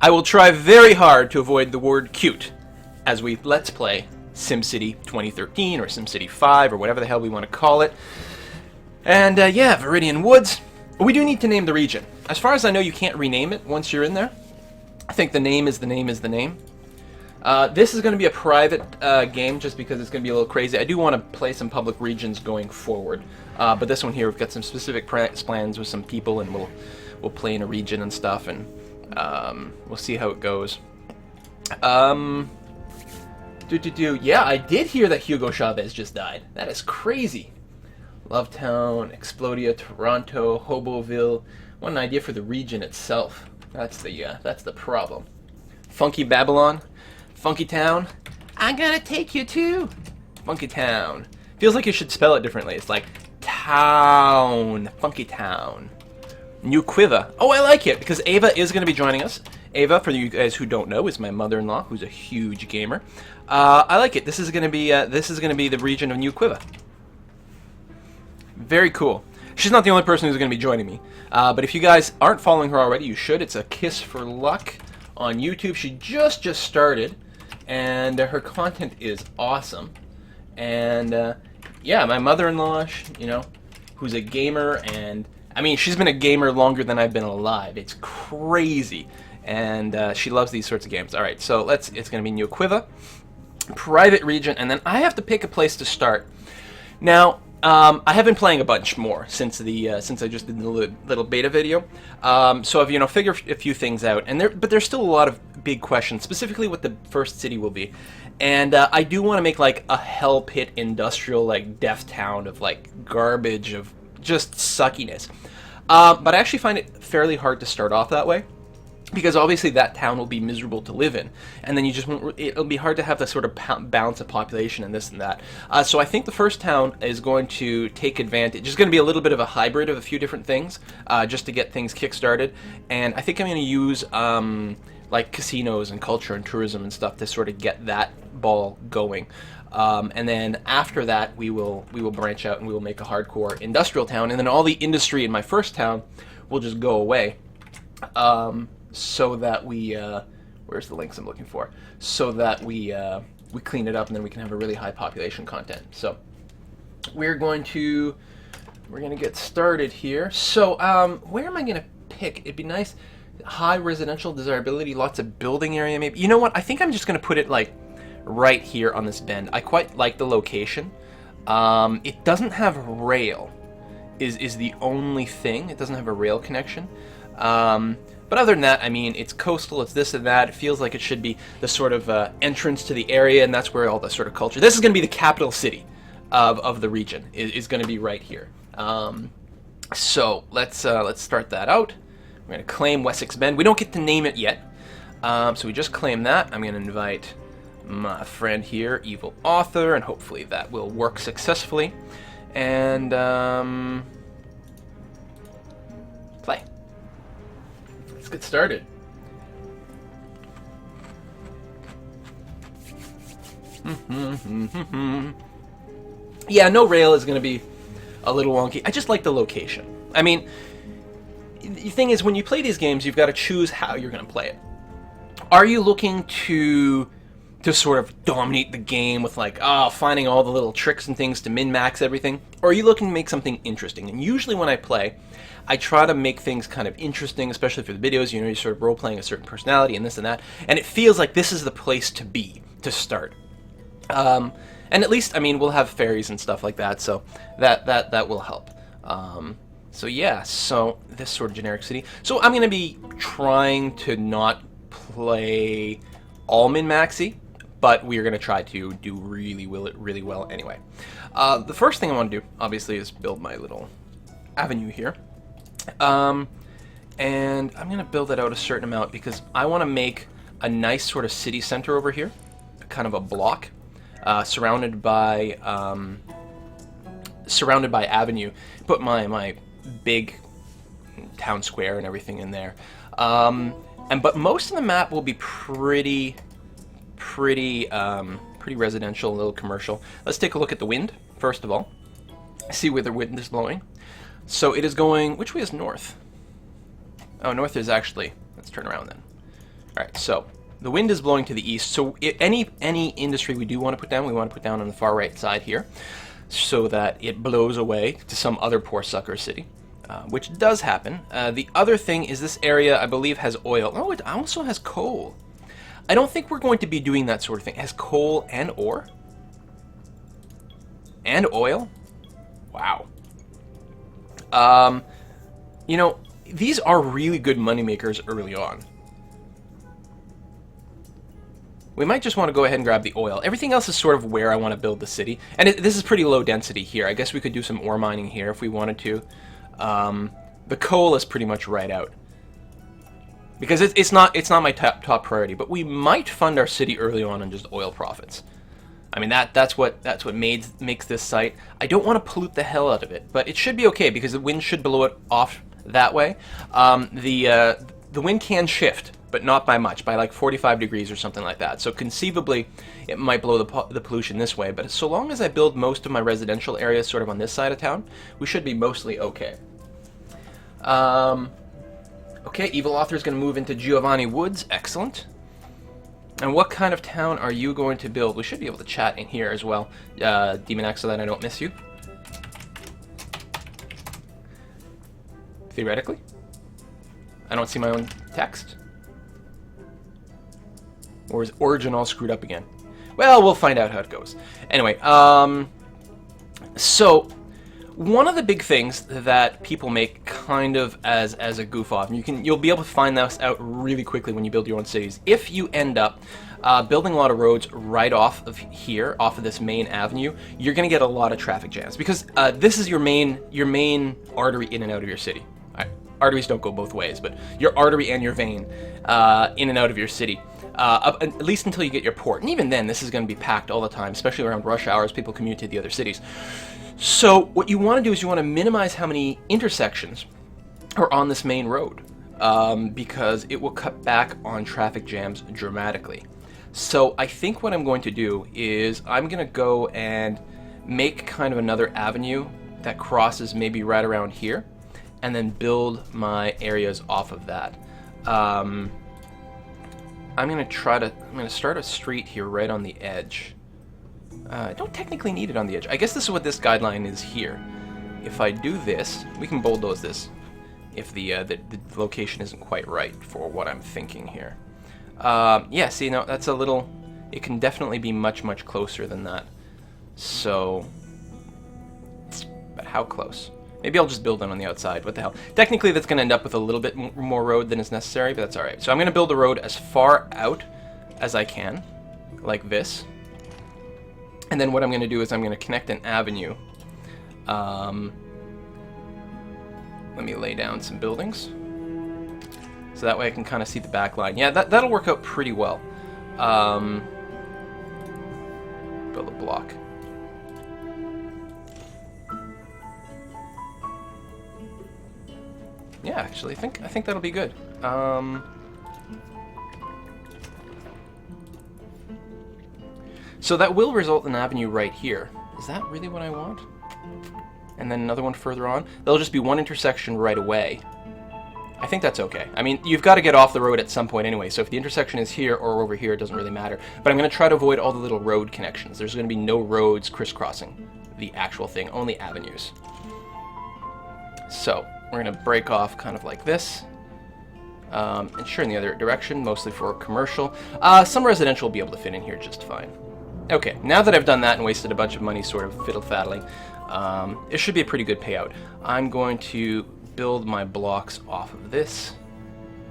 I will try very hard to avoid the word cute as we let's play SimCity 2013 or SimCity 5 or whatever the hell we want to call it. And yeah, Viridian Woods. We do need to name the region. As far as I know, you can't rename it once you're in there. I think the name is the name is the name. This is going to be a private game just because it's going to be a little crazy. I do want to play some public regions going forward. But this one here, we've got some specific plans with some people, and we'll play in a region and stuff, and we'll see how it goes. Yeah, I did hear that Hugo Chavez just died. That is crazy. Lovetown, Explodia, Toronto, Hoboville. What an idea for the region itself. That's the problem. Funky Babylon, Funky Town. I'm gonna take you to Funky Town. Feels like you should spell it differently. It's like town, Funky Town. New Quiver. Oh, I like it because Ava is going to be joining us. Ava, for you guys who don't know, is my mother-in-law, who's a huge gamer. I like it. This is going to be the region of New Quiver. Very cool. She's not the only person who's going to be joining me. But if you guys aren't following her already, you should. It's a Kiss for Luck on YouTube. She just started, and her content is awesome. And yeah, my mother-in-law, you know, who's a gamer, and I mean, she's been a gamer longer than I've been alive. It's crazy, and she loves these sorts of games. All right, so it's going to be New Quiver, private region, and then I have to pick a place to start. Now, I have been playing a bunch more since I just did the little beta video. So I've figured a few things out, and but there's still a lot of big questions, specifically what the first city will be. And I do want to make like a hell pit industrial like death town of like garbage of just suckiness. But I actually find it fairly hard to start off that way, because obviously that town will be miserable to live in, and then you just won't, it'll be hard to have the sort of balance of population and this and that. So I think the first town is going to take advantage. It's going to be a little bit of a hybrid of a few different things, just to get things kick-started. And I think I'm going to use like casinos and culture and tourism and stuff to sort of get that ball going. And then after that, we will branch out and we will make a hardcore industrial town, and then all the industry in my first town will just go away. So that we, where's the links I'm looking for? So that we clean it up, and then we can have a really high population content. So we're going to get started here. So where am I going to pick? It'd be nice, high residential desirability, lots of building area maybe. You know what? I think I'm just going to put it like right here on this bend. I quite like the location. It doesn't have rail, is the only thing. It doesn't have a rail connection. But other than that, I mean, it's coastal, it's this and that. It feels like it should be the sort of entrance to the area, and that's where all the sort of culture. This is going to be the capital city of the region. Is going to be right here. So let's start that out. We're going to claim Wessex Bend. We don't get to name it yet, so we just claim that. I'm going to invite my friend here, Evil Author, and hopefully that will work successfully. And play. Let's get started. Yeah, no rail is going to be a little wonky. I just like the location. I mean, the thing is, when you play these games, you've got to choose how you're going to play it. Are you looking to sort of dominate the game with like, finding all the little tricks and things to min-max everything? Or are you looking to make something interesting? And usually when I play, I try to make things kind of interesting, especially for the videos. You know, you're sort of role-playing a certain personality and this and that. And it feels like this is the place to be, to start. And at least, I mean, we'll have fairies and stuff like that, so that will help. So yeah, so this sort of generic city. So I'm going to be trying to not play all min-maxy, but we are going to try to do really well anyway. The first thing I want to do, obviously, is build my little avenue here. And I'm going to build it out a certain amount because I want to make a nice sort of city center over here, kind of a block, surrounded by avenue. Put my big town square and everything in there. But most of the map will be pretty residential, a little commercial. Let's take a look at the wind first of all. See where the wind is blowing. So it is going. Which way is north? Oh, north is actually. Let's turn around then. All right, so the wind is blowing to the east. So any industry we do want to put down, we want to put down on the far right side here, so that it blows away to some other poor sucker city, which does happen. The other thing is this area, I believe, has oil. Oh, it also has coal. I don't think we're going to be doing that sort of thing. It has coal and ore? And oil? Wow. You know, these are really good money makers early on. We might just want to go ahead and grab the oil. Everything else is sort of where I want to build the city. And this is pretty low density here. I guess we could do some ore mining here if we wanted to. The coal is pretty much right out. Because it's not my top priority. But we might fund our city early on just oil profits. I mean, that's what makes this site. I don't want to pollute the hell out of it. But it should be okay because the wind should blow it off that way. The wind can shift, but not by much, by like 45 degrees or something like that. So conceivably, it might blow the pollution this way, but so long as I build most of my residential areas sort of on this side of town, we should be mostly okay. Okay, Evil Author is going to move into Giovanni Woods. Excellent. And what kind of town are you going to build? We should be able to chat in here as well. Demon X, so that I don't miss you. Theoretically. I don't see my own text. Or is Origin all screwed up again? Well, we'll find out how it goes. Anyway, so one of the big things that people make kind of as a goof off, and you'll be able to find this out really quickly when you build your own cities. If you end up building a lot of roads right off of here, off of this main avenue, you're going to get a lot of traffic jams because this is your main artery in and out of your city. Arteries don't go both ways, but your artery and your vein in and out of your city. At least until you get your port. And even then, this is going to be packed all the time, especially around rush hours. People commute to the other cities. So what you want to do is you want to minimize how many intersections are on this main road, because it will cut back on traffic jams dramatically. So I think what I'm going to do is I'm going to go and make kind of another avenue that crosses maybe right around here, and then build my areas off of that. I'm going to start a street here right on the edge. I don't technically need it on the edge. I guess this is what this guideline is here. If I do this, we can bulldoze this if the location isn't quite right for what I'm thinking here. Yeah, see, no, that's a little... It can definitely be much, much closer than that. So... But how close? Maybe I'll just build it on the outside. What the hell? Technically, that's going to end up with a little bit more road than is necessary, but that's all right. So I'm going to build a road as far out as I can, like this. And then what I'm going to do is I'm going to connect an avenue. Let me lay down some buildings. So that way I can kind of see the back line. Yeah, that'll work out pretty well. Build a block. Yeah, actually, I think that'll be good. So that will result in an avenue right here. Is that really what I want? And then another one further on. There'll just be one intersection right away. I think that's okay. I mean, you've got to get off the road at some point anyway, so if the intersection is here or over here, it doesn't really matter. But I'm going to try to avoid all the little road connections. There's going to be no roads crisscrossing the actual thing, only avenues. So... We're going to break off kind of like this. And sure, in the other direction, mostly for commercial. Some residential will be able to fit in here just fine. Okay, now that I've done that and wasted a bunch of money sort of fiddle-faddling, it should be a pretty good payout. I'm going to build my blocks off of this.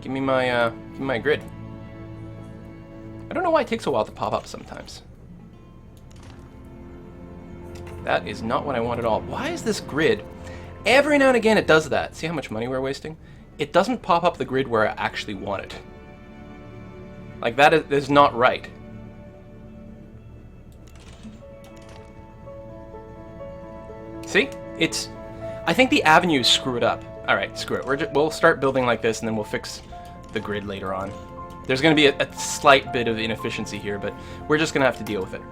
Give me my grid. I don't know why it takes a while to pop up sometimes. That is not what I want at all. Why is this grid... Every now and again it does that. See how much money we're wasting? It doesn't pop up the grid where I actually want it. Like, that is not right. See? It's... I think the avenues screw it up. Alright, screw it. We'll start building like this and then we'll fix the grid later on. There's going to be a slight bit of inefficiency here, but we're just going to have to deal with it.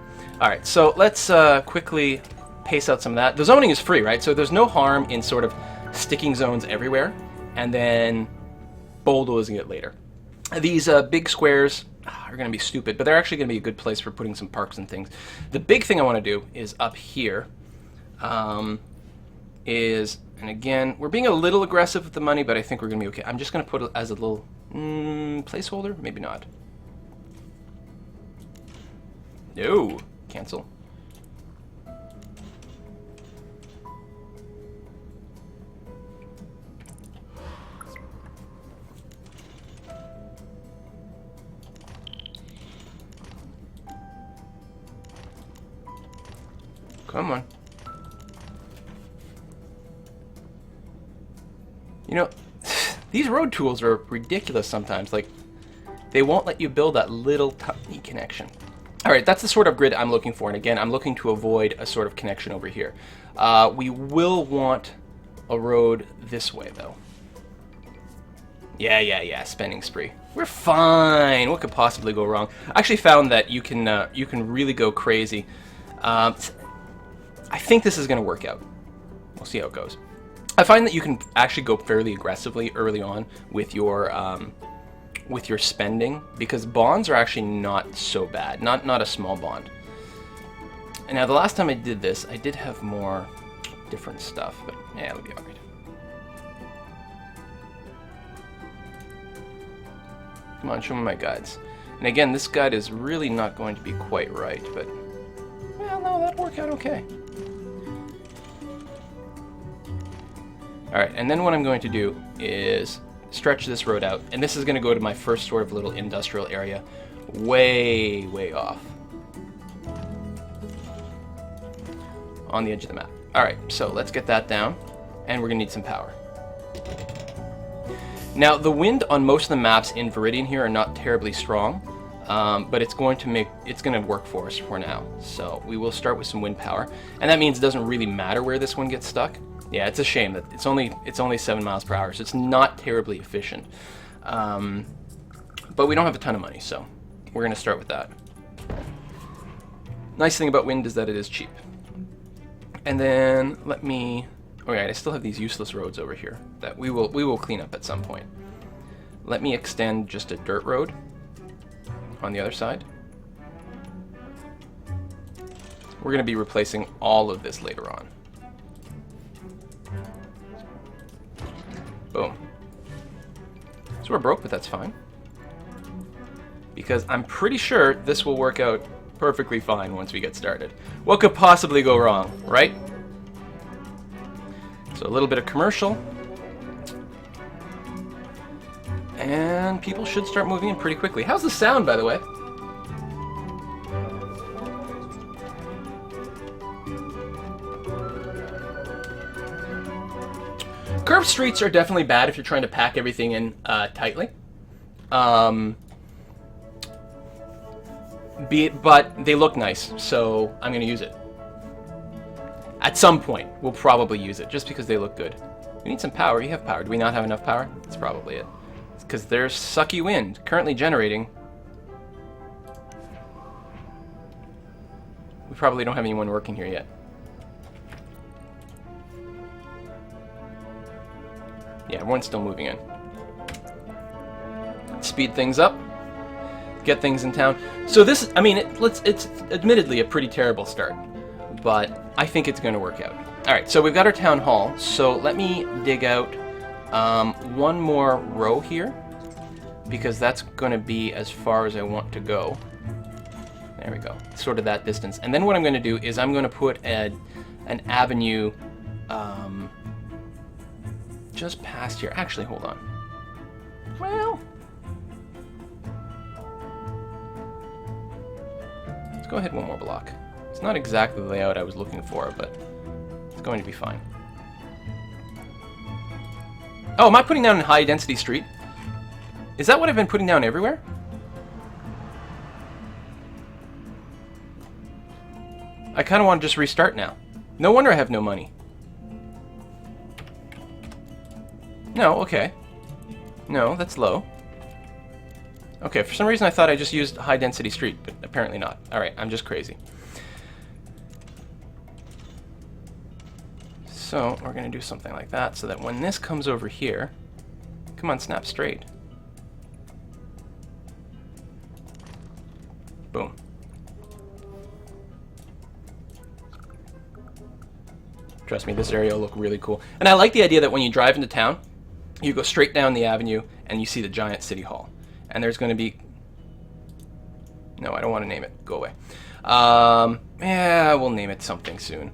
Alright, so let's quickly... pace out some of that. The zoning is free, right? So there's no harm in sort of sticking zones everywhere and then bulldozing it later. These big squares are going to be stupid, but they're actually going to be a good place for putting some parks and things. The big thing I want to do is up here. And again, we're being a little aggressive with the money, but I think we're going to be okay. I'm just going to put it as a little placeholder. Maybe not. No. Cancel. Come on. You know, these road tools are ridiculous sometimes. Like, they won't let you build that little tiny connection. All right, that's the sort of grid I'm looking for. And again, I'm looking to avoid a sort of connection over here. We will want a road this way, though. Yeah, spending spree. We're fine. What could possibly go wrong? I actually found that you can really go crazy. I think this is going to work out. We'll see how it goes. I find that you can actually go fairly aggressively early on with your spending, because bonds are actually not so bad. Not a small bond. And now the last time I did this, I did have more different stuff, but yeah, it'll be alright. Come on, show me my guides. And again, this guide is really not going to be quite right, but well, no, that'd work out okay. Alright, and then what I'm going to do is stretch this road out, and this is going to go to my first sort of little industrial area, way off on the edge of the map. Alright, so let's get that down, and we're going to need some power. Now, the wind on most of the maps in Viridian here are not terribly strong, but it's going to work for us for now. So we will start with some wind power, and that means it doesn't really matter where this one gets stuck. Yeah, it's a shame that it's only 7 miles per hour, so it's not terribly efficient. But we don't have a ton of money, so we're going to start with that. Nice thing about wind is that it is cheap. And then let me... Alright, I still have these useless roads over here that we will clean up at some point. Let me extend just a dirt road on the other side. We're going to be replacing all of this later on. Boom. So we're broke, but that's fine. Because I'm pretty sure this will work out perfectly fine once we get started. What could possibly go wrong, right? So a little bit of commercial. And people should start moving in pretty quickly. How's the sound, by the way? Curved streets are definitely bad if you're trying to pack everything in tightly. But they look nice, so I'm going to use it. At some point, we'll probably use it, just because they look good. We need some power. You have power. Do we not have enough power? That's probably it. It's because there's sucky wind currently generating. We probably don't have anyone working here yet. Yeah, everyone's still moving in. Speed things up. Get things in town. So this, I mean, it's admittedly a pretty terrible start, but I think it's going to work out. All right, so we've got our town hall. So let me dig out one more row here, because that's going to be as far as I want to go. There we go, sort of that distance. And then what I'm going to do is I'm going to put an avenue just past here. Actually, hold on. Well, let's go ahead one more block. It's not exactly the layout I was looking for, but it's going to be fine. Oh, am I putting down a high density street? Is that what I've been putting down everywhere? I kind of want to just restart now. No wonder I have no money. No, okay. No, that's low. Okay, for some reason I thought I just used high density street, but apparently not. Alright, I'm just crazy. So, we're going to do something like that, so that when this comes over here... Come on, snap straight. Boom. Trust me, this area will look really cool. And I like the idea that when you drive into town, you go straight down the avenue and you see the giant city hall. And there's going to be... No, I don't want to name it. Go away. Yeah, we'll name it something soon.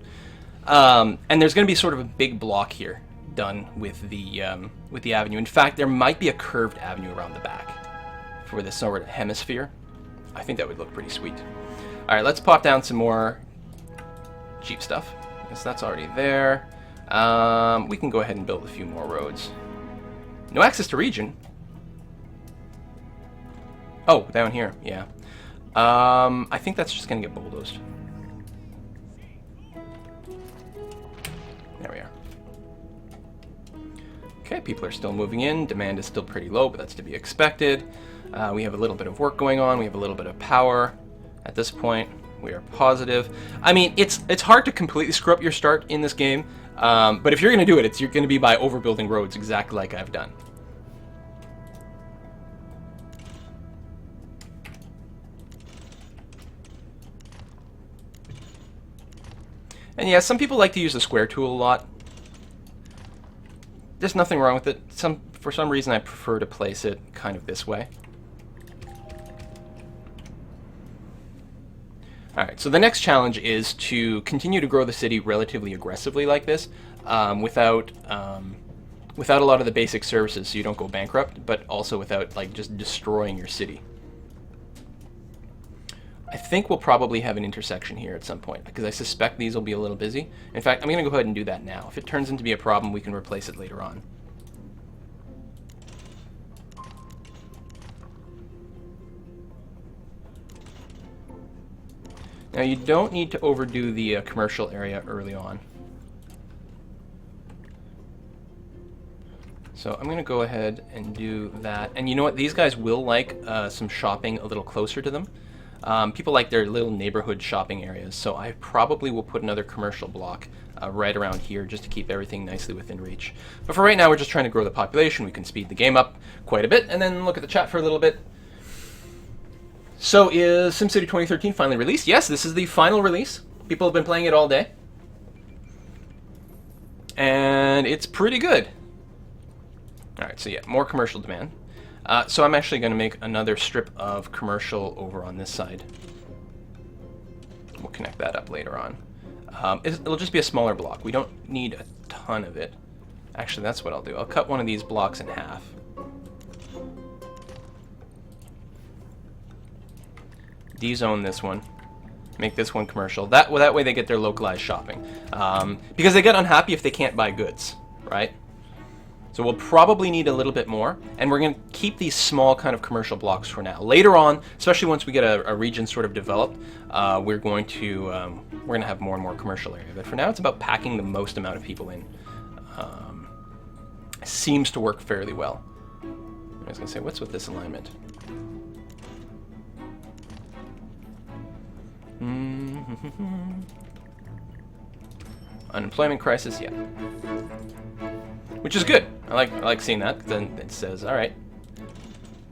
And there's going to be sort of a big block here done with the avenue. In fact, there might be a curved avenue around the back for this sort of hemisphere. I think that would look pretty sweet. All right, let's pop down some more cheap stuff. I guess that's already there. We can go ahead and build a few more roads. No access to region. Oh, down here, yeah. I think that's just going to get bulldozed. There we are. Okay, people are still moving in. Demand is still pretty low, but that's to be expected. We have a little bit of work going on. We have a little bit of power. At this point, we are positive. I mean, it's hard to completely screw up your start in this game, but if you're going to do it, you're going to be by overbuilding roads, exactly like I've done. And yeah, some people like to use the square tool a lot. There's nothing wrong with it. For some reason, I prefer to place it kind of this way. Alright, so the next challenge is to continue to grow the city relatively aggressively like this, without a lot of the basic services so you don't go bankrupt, but also without like just destroying your city. I think we'll probably have an intersection here at some point, because I suspect these will be a little busy. In fact, I'm going to go ahead and do that now. If it turns into be a problem, we can replace it later on. Now, you don't need to overdo the commercial area early on. So I'm going to go ahead and do that. And you know what? These guys will like some shopping a little closer to them. People like their little neighborhood shopping areas, so I probably will put another commercial block right around here just to keep everything nicely within reach. But for right now, we're just trying to grow the population. We can speed the game up quite a bit, and then look at the chat for a little bit. So is SimCity 2013 finally released? Yes, this is the final release. People have been playing it all day. And it's pretty good. Alright, so yeah, more commercial demand. So I'm actually going to make another strip of commercial over on this side. We'll connect that up later on. It'll just be a smaller block. We don't need a ton of it. Actually, that's what I'll do. I'll cut one of these blocks in half. Dezone this one. Make this one commercial. That way they get their localized shopping. Because they get unhappy if they can't buy goods, right? So we'll probably need a little bit more, and we're going to keep these small kind of commercial blocks for now. Later on, especially once we get a region sort of developed, we're going to have more and more commercial area. But for now, it's about packing the most amount of people in. Seems to work fairly well. I was going to say, what's with this alignment? Unemployment crisis, yeah. Which is good. I like seeing that. Then it says, all right,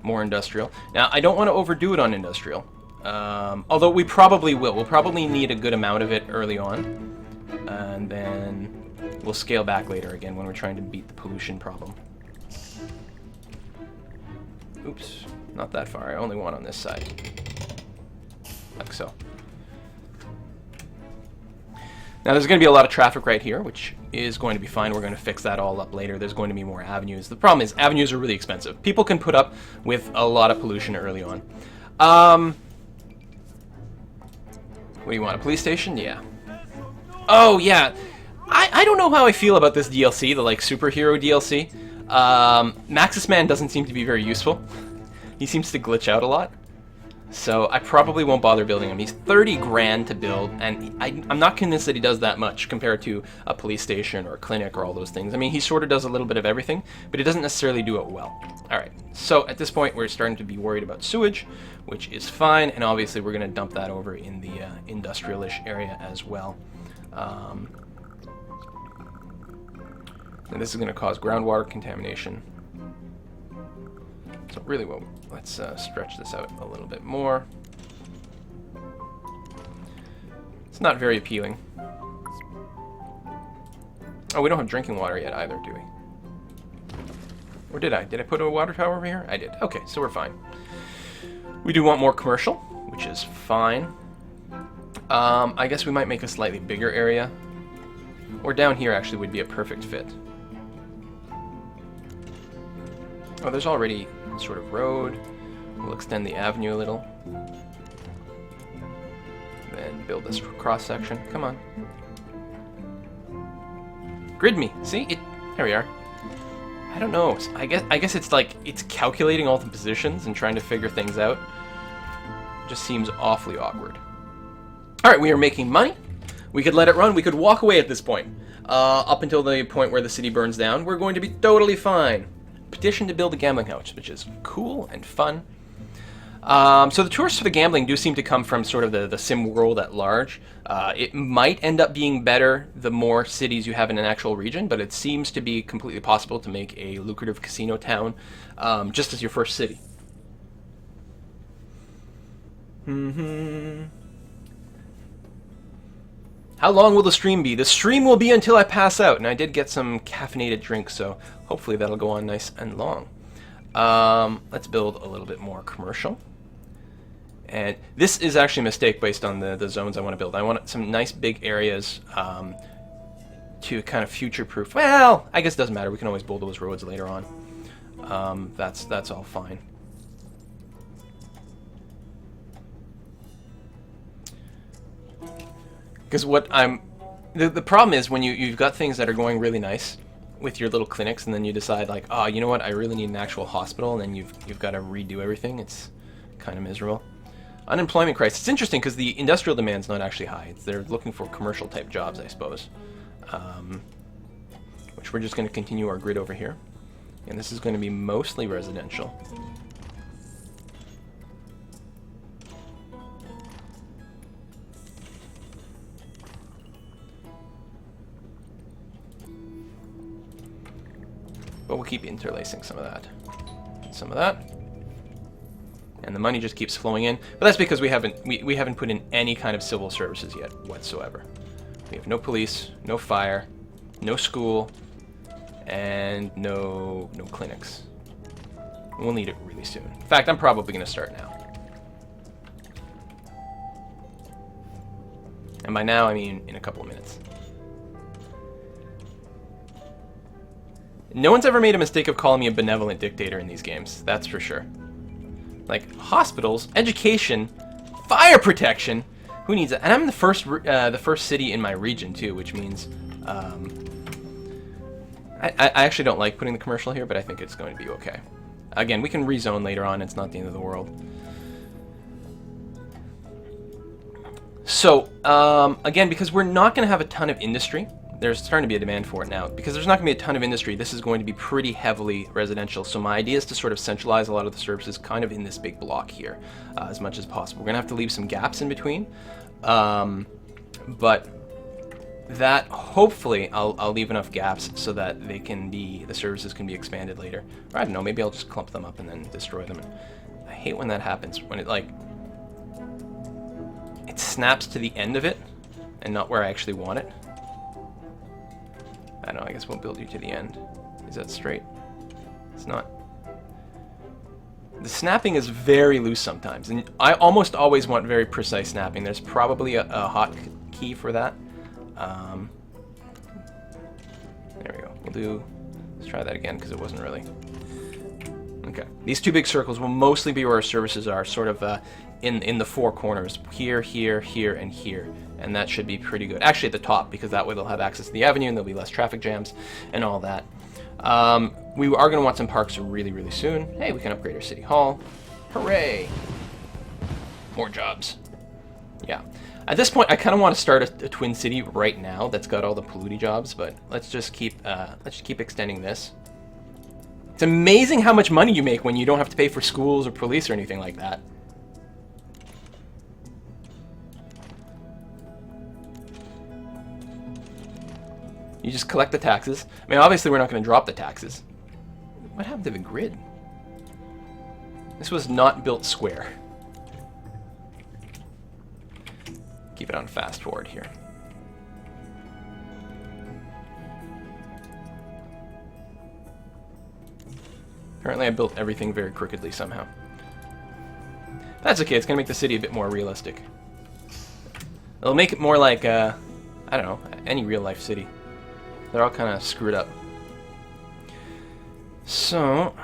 more industrial. Now, I don't want to overdo it on industrial. Although we probably will. We'll probably need a good amount of it early on. And then we'll scale back later again when we're trying to beat the pollution problem. Oops, not that far. I only want on this side. Like so. Now there's going to be a lot of traffic right here, which is going to be fine. We're going to fix that all up later. There's going to be more avenues. The problem is avenues are really expensive. People can put up with a lot of pollution early on. What do you want, a police station? Yeah. Oh, yeah. I don't know how I feel about this DLC, the like superhero DLC. Maxis Man doesn't seem to be very useful. He seems to glitch out a lot. So I probably won't bother building him. He's 30 grand to build, and I'm not convinced that he does that much compared to a police station or a clinic or all those things. I mean, he sort of does a little bit of everything, but he doesn't necessarily do it well. Alright, so at this point we're starting to be worried about sewage, which is fine, and obviously we're going to dump that over in the industrial-ish area as well. And this is going to cause groundwater contamination. So really, well, let's stretch this out a little bit more. It's not very appealing. Oh, we don't have drinking water yet either, do we? Or did I? Did I put a water tower over here? I did. Okay, so we're fine. We do want more commercial, which is fine. I guess we might make a slightly bigger area. Or down here actually would be a perfect fit. Oh, there's already sort of road. We'll extend the avenue a little. Then build this cross section. Come on. Grid me. See? There we are. I don't know. I guess it's like it's calculating all the positions and trying to figure things out. Just seems awfully awkward. All right, we are making money. We could let it run. We could walk away at this point. Up until the point where the city burns down, we're going to be totally fine. Petition to build a gambling house, which is cool and fun. So the tourists for the gambling do seem to come from sort of the sim world at large. It might end up being better the more cities you have in an actual region, but it seems to be completely possible to make a lucrative casino town just as your first city. How long will the stream be? The stream will be until I pass out, and I did get some caffeinated drinks, so hopefully that'll go on nice and long. Let's build a little bit more commercial. And this is actually a mistake based on the zones I want to build. I want some nice big areas to kind of future-proof. Well, I guess it doesn't matter. We can always bulldoze roads later on. That's all fine. Because what the problem is when you've got things that are going really nice with your little clinics, and then you decide like, oh, you know what, I really need an actual hospital, and then you've got to redo everything. It's kind of miserable. Unemployment crisis. It's interesting because the industrial demand's not actually high. They're looking for commercial type jobs, I suppose. Which we're just going to continue our grid over here, and this is going to be mostly residential. But we'll keep interlacing some of that. Some of that. And the money just keeps flowing in. But that's because we haven't put in any kind of civil services yet whatsoever. We have no police, no fire, no school, and no clinics. We'll need it really soon. In fact, I'm probably going to start now. And by now, I mean in a couple of minutes. No one's ever made a mistake of calling me a benevolent dictator in these games, that's for sure. Like, hospitals, education, fire protection, who needs that? And I'm the first city in my region, too, which means, I actually don't like putting the commercial here, but I think it's going to be okay. Again, we can rezone later on, it's not the end of the world. So, again, because we're not going to have a ton of industry, there's starting to be a demand for it now. Because there's not going to be a ton of industry, this is going to be pretty heavily residential. So my idea is to sort of centralize a lot of the services kind of in this big block here as much as possible. We're going to have to leave some gaps in between. But that, hopefully, I'll leave enough gaps so that the services can be expanded later. Or I don't know, maybe I'll just clump them up and then destroy them. I hate when that happens, when it snaps to the end of it and not where I actually want it. I don't know, I guess we'll build you to the end. Is that straight? It's not. The snapping is very loose sometimes, and I almost always want very precise snapping. There's probably a hot key for that. There we go. Let's try that again, because it wasn't really. Okay. These two big circles will mostly be where our services are, sort of in the four corners. Here, here, here, and here. And that should be pretty good. Actually at the top, because that way they'll have access to the avenue and there'll be less traffic jams and all that. We are going to want some parks really, really soon. Hey, we can upgrade our city hall. Hooray! More jobs. Yeah. At this point, I kind of want to start a twin city right now that's got all the polluting jobs, but let's just keep extending this. It's amazing how much money you make when you don't have to pay for schools or police or anything like that. You just collect the taxes. I mean, obviously we're not going to drop the taxes. What happened to the grid? This was not built square. keep it on fast forward here. Apparently I built everything very crookedly somehow. That's okay, it's going to make the city a bit more realistic. It'll make it more like, I don't know, any real-life city. They're all kind of screwed up. So,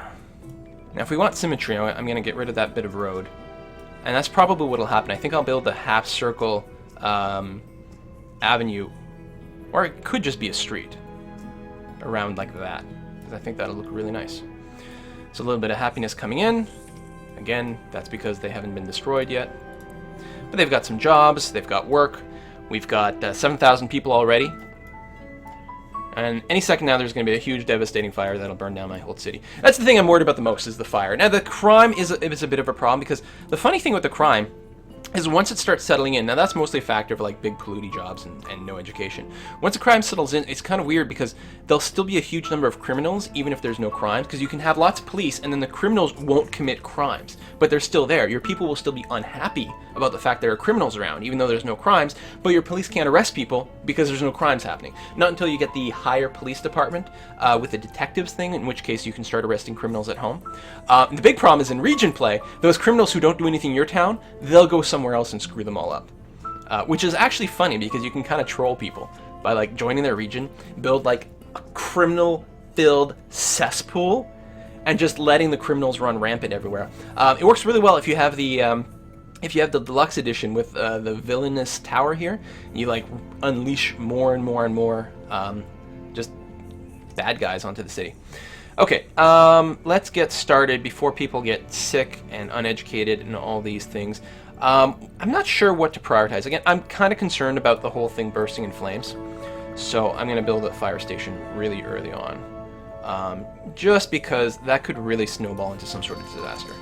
now if we want symmetry, I'm going to get rid of that bit of road. And that's probably what will happen. I think I'll build a half-circle avenue, or it could just be a street around like that, because I think that'll look really nice. So a little bit of happiness coming in. Again, that's because they haven't been destroyed yet. But they've got some jobs, they've got work. We've got 7,000 people already. And any second now there's going to be a huge devastating fire that'll burn down my whole city. That's the thing I'm worried about the most, is the fire. Now the crime is a bit of a problem, because the funny thing with the crime is once it starts settling in, now that's mostly a factor of like big polluting jobs and no education. Once the crime settles in, it's kind of weird because there'll still be a huge number of criminals even if there's no crimes, because you can have lots of police and then the criminals won't commit crimes, but they're still there. Your people will still be unhappy about the fact there are criminals around even though there's no crimes, but your police can't arrest people because there's no crimes happening. Not until you get the higher police department with the detectives thing, in which case you can start arresting criminals at home. The big problem is in region play, those criminals who don't do anything in your town, they'll go somewhere else and screw them all up. Which is actually funny because you can kind of troll people by like joining their region, build like a criminal-filled cesspool, and just letting the criminals run rampant everywhere. It works really well if you have the deluxe edition with the villainous tower here. You like unleash more and more and more just bad guys onto the city. Okay, let's get started before people get sick and uneducated and all these things. I'm not sure what to prioritize. Again, I'm kind of concerned about the whole thing bursting in flames, so I'm going to build a fire station really early on, just because that could really snowball into some sort of disaster.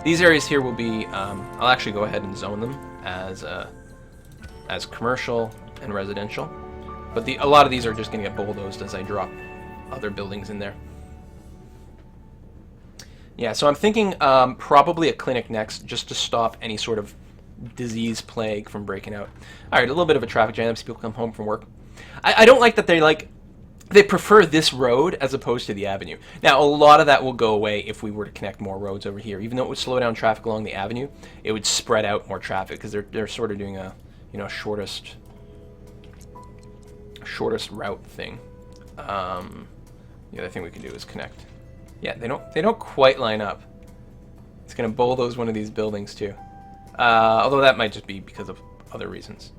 These areas here will be, I'll actually go ahead and zone them as commercial and residential, but a lot of these are just going to get bulldozed as I drop other buildings in there. Yeah, so I'm thinking probably a clinic next, just to stop any sort of disease plague from breaking out. All right, a little bit of a traffic jam as people come home from work. I don't like that they prefer this road as opposed to the avenue. Now, a lot of that will go away if we were to connect more roads over here. Even though it would slow down traffic along the avenue, it would spread out more traffic because they're sort of doing a, you know, shortest route thing. The other thing we can do is connect. Yeah, they don't quite line up. It's gonna bulldoze one of these buildings too. Although that might just be because of other reasons.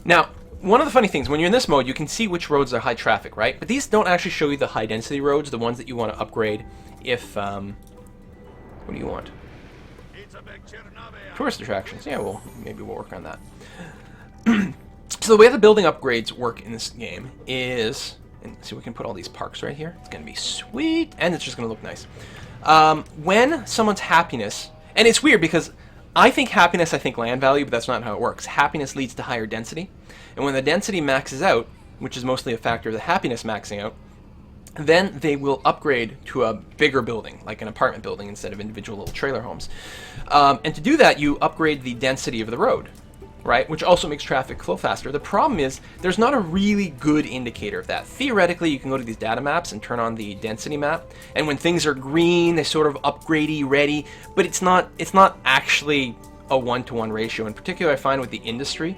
Now, one of the funny things, when you're in this mode, you can see which roads are high traffic, right? But these don't actually show you the high density roads, the ones that you want to upgrade if, what do you want? Tourist attractions. Yeah, well, maybe we'll work on that. So the way the building upgrades work in this game is, and so we can put all these parks right here. It's going to be sweet, and it's just going to look nice. When someone's happiness, and it's weird because I think land value, but that's not how it works. Happiness leads to higher density, and when the density maxes out, which is mostly a factor of the happiness maxing out, then they will upgrade to a bigger building, like an apartment building instead of individual little trailer homes. And to do that, you upgrade the density of the road, right? Which also makes traffic flow faster. The problem is there's not a really good indicator of that. Theoretically, you can go to these data maps and turn on the density map, and when things are green, they sort of upgradey ready, but it's not actually a one-to-one ratio. In particular, I find with the industry,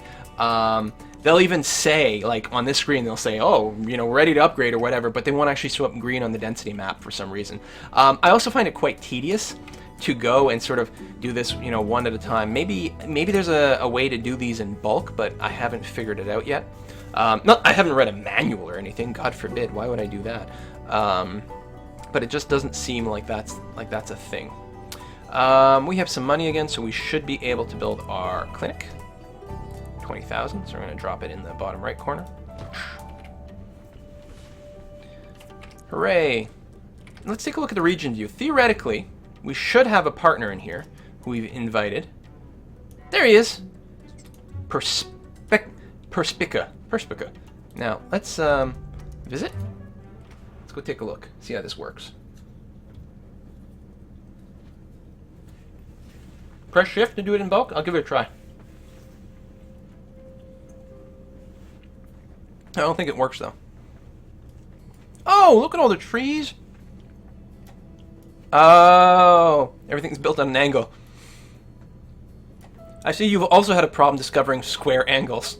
they'll even say, like on this screen, they'll say, oh, you know, we're ready to upgrade or whatever, but they won't actually show up green on the density map for some reason. I also find it quite tedious to go and sort of do this, you know, one at a time. Maybe there's a way to do these in bulk, but I haven't figured it out yet. I haven't read a manual or anything. God forbid. Why would I do that? But it just doesn't seem like that's a thing. We have some money again, so we should be able to build our clinic. 20,000. So we're going to drop it in the bottom right corner. Hooray! Let's take a look at the region view. Theoretically, we should have a partner in here who we've invited. There he is. Perspica. Now, let's visit. Let's go take a look. See how this works. Press shift to do it in bulk? I'll give it a try. I don't think it works, though. Oh, look at all the trees. Oh, everything's built on an angle. I see you've also had a problem discovering square angles.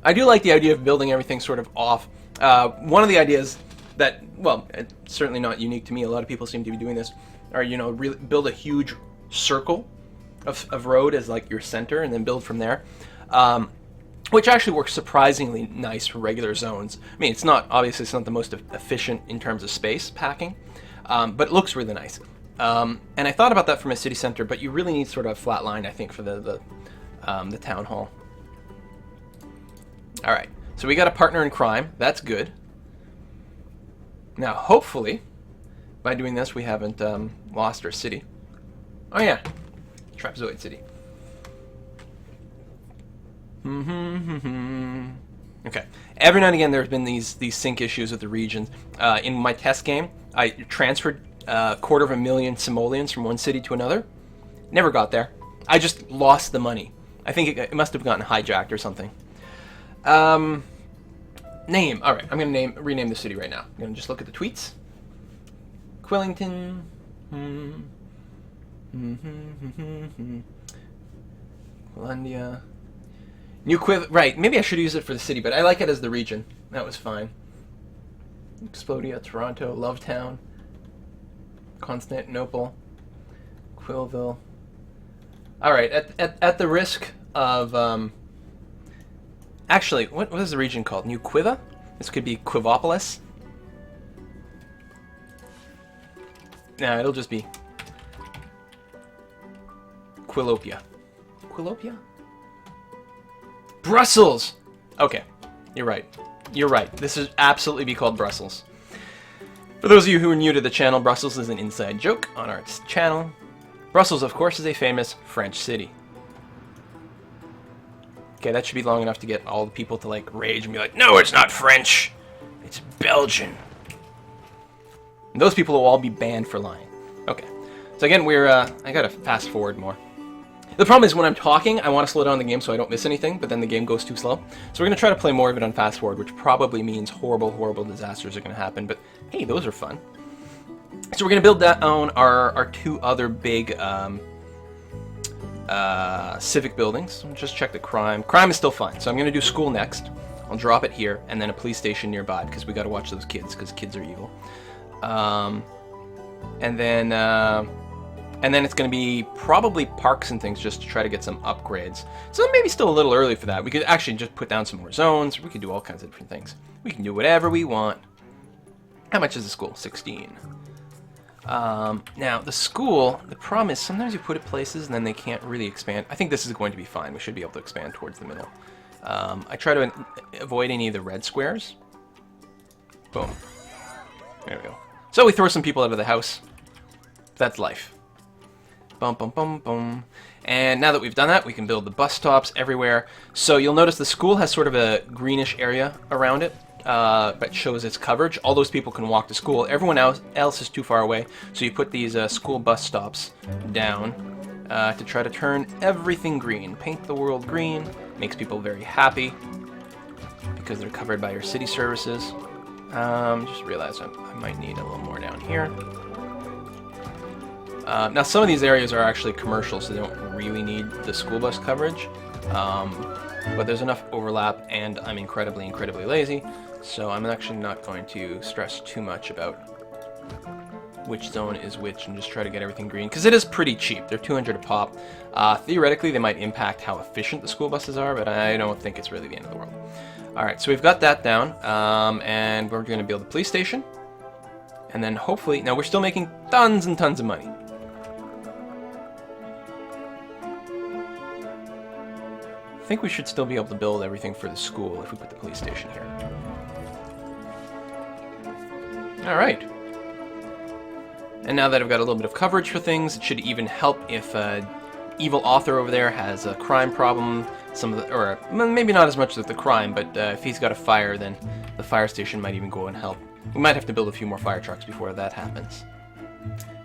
I do like the idea of building everything sort of off. One of the ideas that, well, it's certainly not unique to me, a lot of people seem to be doing this, are, you know, really build a huge circle of road as like your center and then build from there. Which actually works surprisingly nice for regular zones. I mean, it's not, obviously it's not the most efficient in terms of space packing, but it looks really nice. And I thought about that from a city center, but you really need sort of a flat line, I think, for the town hall. All right, so we got a partner in crime. That's good. Now, hopefully, by doing this, we haven't lost our city. Oh yeah, Trapezoid City. Okay. Every now and again, there's been these sync issues with the regions. In my test game, I transferred 250,000 simoleons from one city to another. Never got there. I just lost the money. I think it must have gotten hijacked or something. Name. All right. I'm gonna rename the city right now. I'm gonna just look at the tweets. Quillington. Quillandia. New Quiv. Right. Maybe I should use it for the city, but I like it as the region. That was fine. Explodia, Toronto, Lovetown, Constantinople, Quillville. All right. At the risk of actually, what is the region called? New Quiva? This could be Quivopolis. Nah, it'll just be Quillopia. Quillopia? Brussels! Okay, you're right. You're right. This should absolutely be called Brussels. For those of you who are new to the channel, Brussels is an inside joke on our channel. Brussels, of course, is a famous French city. Okay, that should be long enough to get all the people to, like, rage and be like, no, it's not French! It's Belgian! And those people will all be banned for lying. Okay. So again, I gotta fast forward more. The problem is when I'm talking, I want to slow down the game so I don't miss anything, but then the game goes too slow. So we're going to try to play more of it on fast forward, which probably means horrible, horrible disasters are going to happen. But hey, those are fun. So we're going to build that on our two other big civic buildings. We'll just check the crime. Crime is still fine. So I'm going to do school next. I'll drop it here, and then a police station nearby, because we got to watch those kids, because kids are evil. And then it's going to be probably parks and things just to try to get some upgrades. So maybe still a little early for that. We could actually just put down some more zones. We could do all kinds of different things. We can do whatever we want. How much is the school? 16. Now, the school, the problem is sometimes you put it places and then they can't really expand. I think this is going to be fine. We should be able to expand towards the middle. I try to avoid any of the red squares. Boom. There we go. So we throw some people out of the house. That's life. Bum, bum, bum, bum. And now that we've done that, we can build the bus stops everywhere. So you'll notice the school has sort of a greenish area around it, but shows its coverage. All those people can walk to school. Everyone else is too far away. So you put these school bus stops down to try to turn everything green. Paint the world green. Makes people very happy because they're covered by your city services. Just realized I might need a little more down here. Now, some of these areas are actually commercial, so they don't really need the school bus coverage. But there's enough overlap, and I'm incredibly, incredibly lazy, so I'm actually not going to stress too much about which zone is which and just try to get everything green, because it is pretty cheap. They're 200 a pop. Theoretically, they might impact how efficient the school buses are, but I don't think it's really the end of the world. Alright, so we've got that down, and we're going to build a police station. And then hopefully, now we're still making tons and tons of money. I think we should still be able to build everything for the school if we put the police station here. Alright. And now that I've got a little bit of coverage for things, it should even help if evil author over there has a crime problem. Or maybe not as much with the crime, but if he's got a fire, then the fire station might even go and help. We might have to build a few more fire trucks before that happens.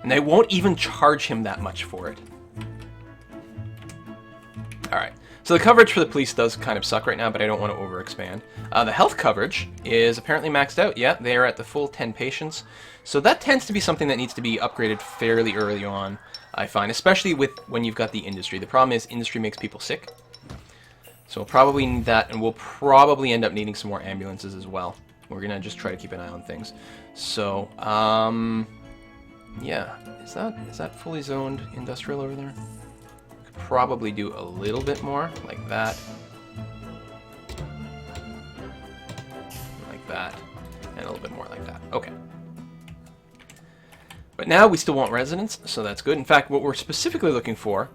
And they won't even charge him that much for it. Alright, so the coverage for the police does kind of suck right now, but I don't want to overexpand. The health coverage is apparently maxed out. Yeah, they are at the full 10 patients. So that tends to be something that needs to be upgraded fairly early on, I find, especially when you've got the industry. The problem is industry makes people sick. So we'll probably need that, and we'll probably end up needing some more ambulances as well. We're going to just try to keep an eye on things. So, yeah. Is that fully zoned industrial over there? Could probably do a little bit more, like that. Like that. And a little bit more like that. Okay. But now we still want residents, so that's good. In fact, what we're specifically looking for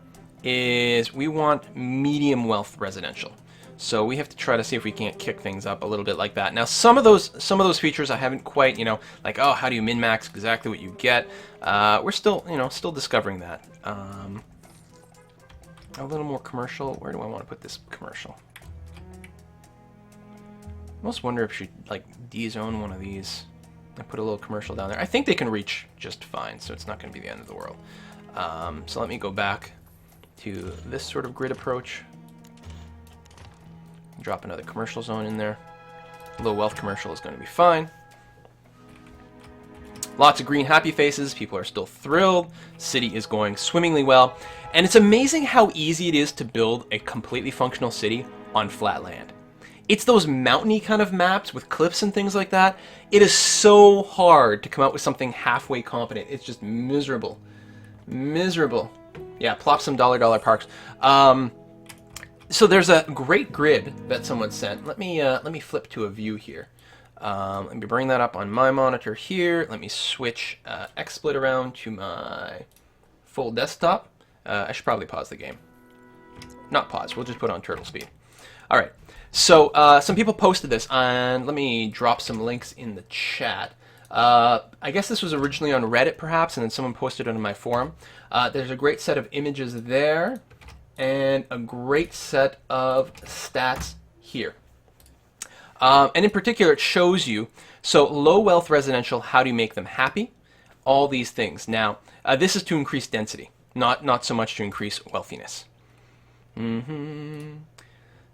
is we want medium wealth residential. So we have to try to see if we can't kick things up a little bit like that. Now, some of those features I haven't quite, like, oh, how do you min-max exactly what you get? We're still, still discovering that. A little more commercial. Where do I want to put this commercial? I almost wonder if we should, like, de-zone one of these and put a little commercial down there. I think they can reach just fine, so it's not going to be the end of the world. So let me go back to this sort of grid approach. Drop another commercial zone in there. A low wealth commercial is going to be fine. Lots of green happy faces. People are still thrilled. City is going swimmingly well. And it's amazing how easy it is to build a completely functional city on flat land. It's those mountainy kind of maps with cliffs and things like that. It is so hard to come out with something halfway competent. It's just miserable. Miserable. Yeah, plop some dollar parks. So there's a great grid that someone sent. Let me flip to a view here. Let me bring that up on my monitor here. Let me switch XSplit around to my full desktop. I should probably pause the game. Not pause. We'll just put on turtle speed. All right. So some people posted this, and let me drop some links in the chat. I guess this was originally on Reddit, perhaps, and then someone posted it on my forum. There's a great set of images there, and a great set of stats here. And in particular, it shows you, so low wealth residential, how do you make them happy? All these things. Now, this is to increase density, not so much to increase wealthiness.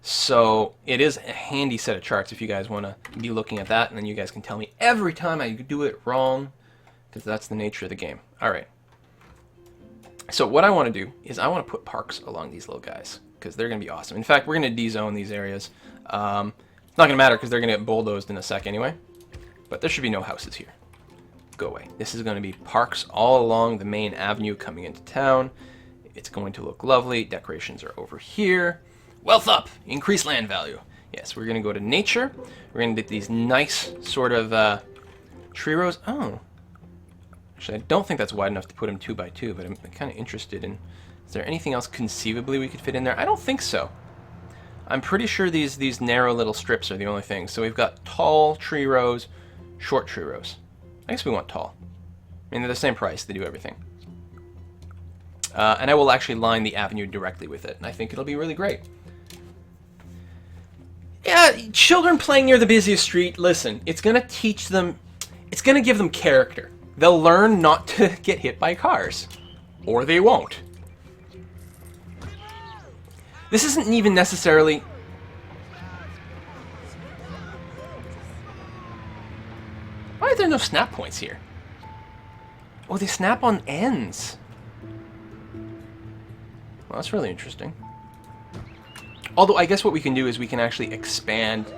So it is a handy set of charts if you guys want to be looking at that, and then you guys can tell me every time I do it wrong, because that's the nature of the game. All right. So what I want to do is I want to put parks along these little guys, because they're going to be awesome. In fact, we're going to de-zone these areas. It's not going to matter because they're going to get bulldozed in a sec anyway. But there should be no houses here. Go away. This is going to be parks all along the main avenue coming into town. It's going to look lovely. Decorations are over here. Wealth up! Increase land value. Yes, we're going to go to nature. We're going to get these nice sort of tree rows. Oh. Actually, I don't think that's wide enough to put them 2 by 2, but I'm kind of interested in, is there anything else conceivably we could fit in there? I don't think so. I'm pretty sure these narrow little strips are the only thing. So we've got tall tree rows, short tree rows. I guess we want tall. I mean, they're the same price. They do everything. And I will actually line the avenue directly with it, and I think it'll be really great. Yeah, children playing near the busiest street, listen, it's going to teach them, it's going to give them character. They'll learn not to get hit by cars. Or they won't. This isn't even necessarily... Why are there no snap points here? Oh, they snap on ends. Well, that's really interesting. Although, I guess what we can do is we can actually expand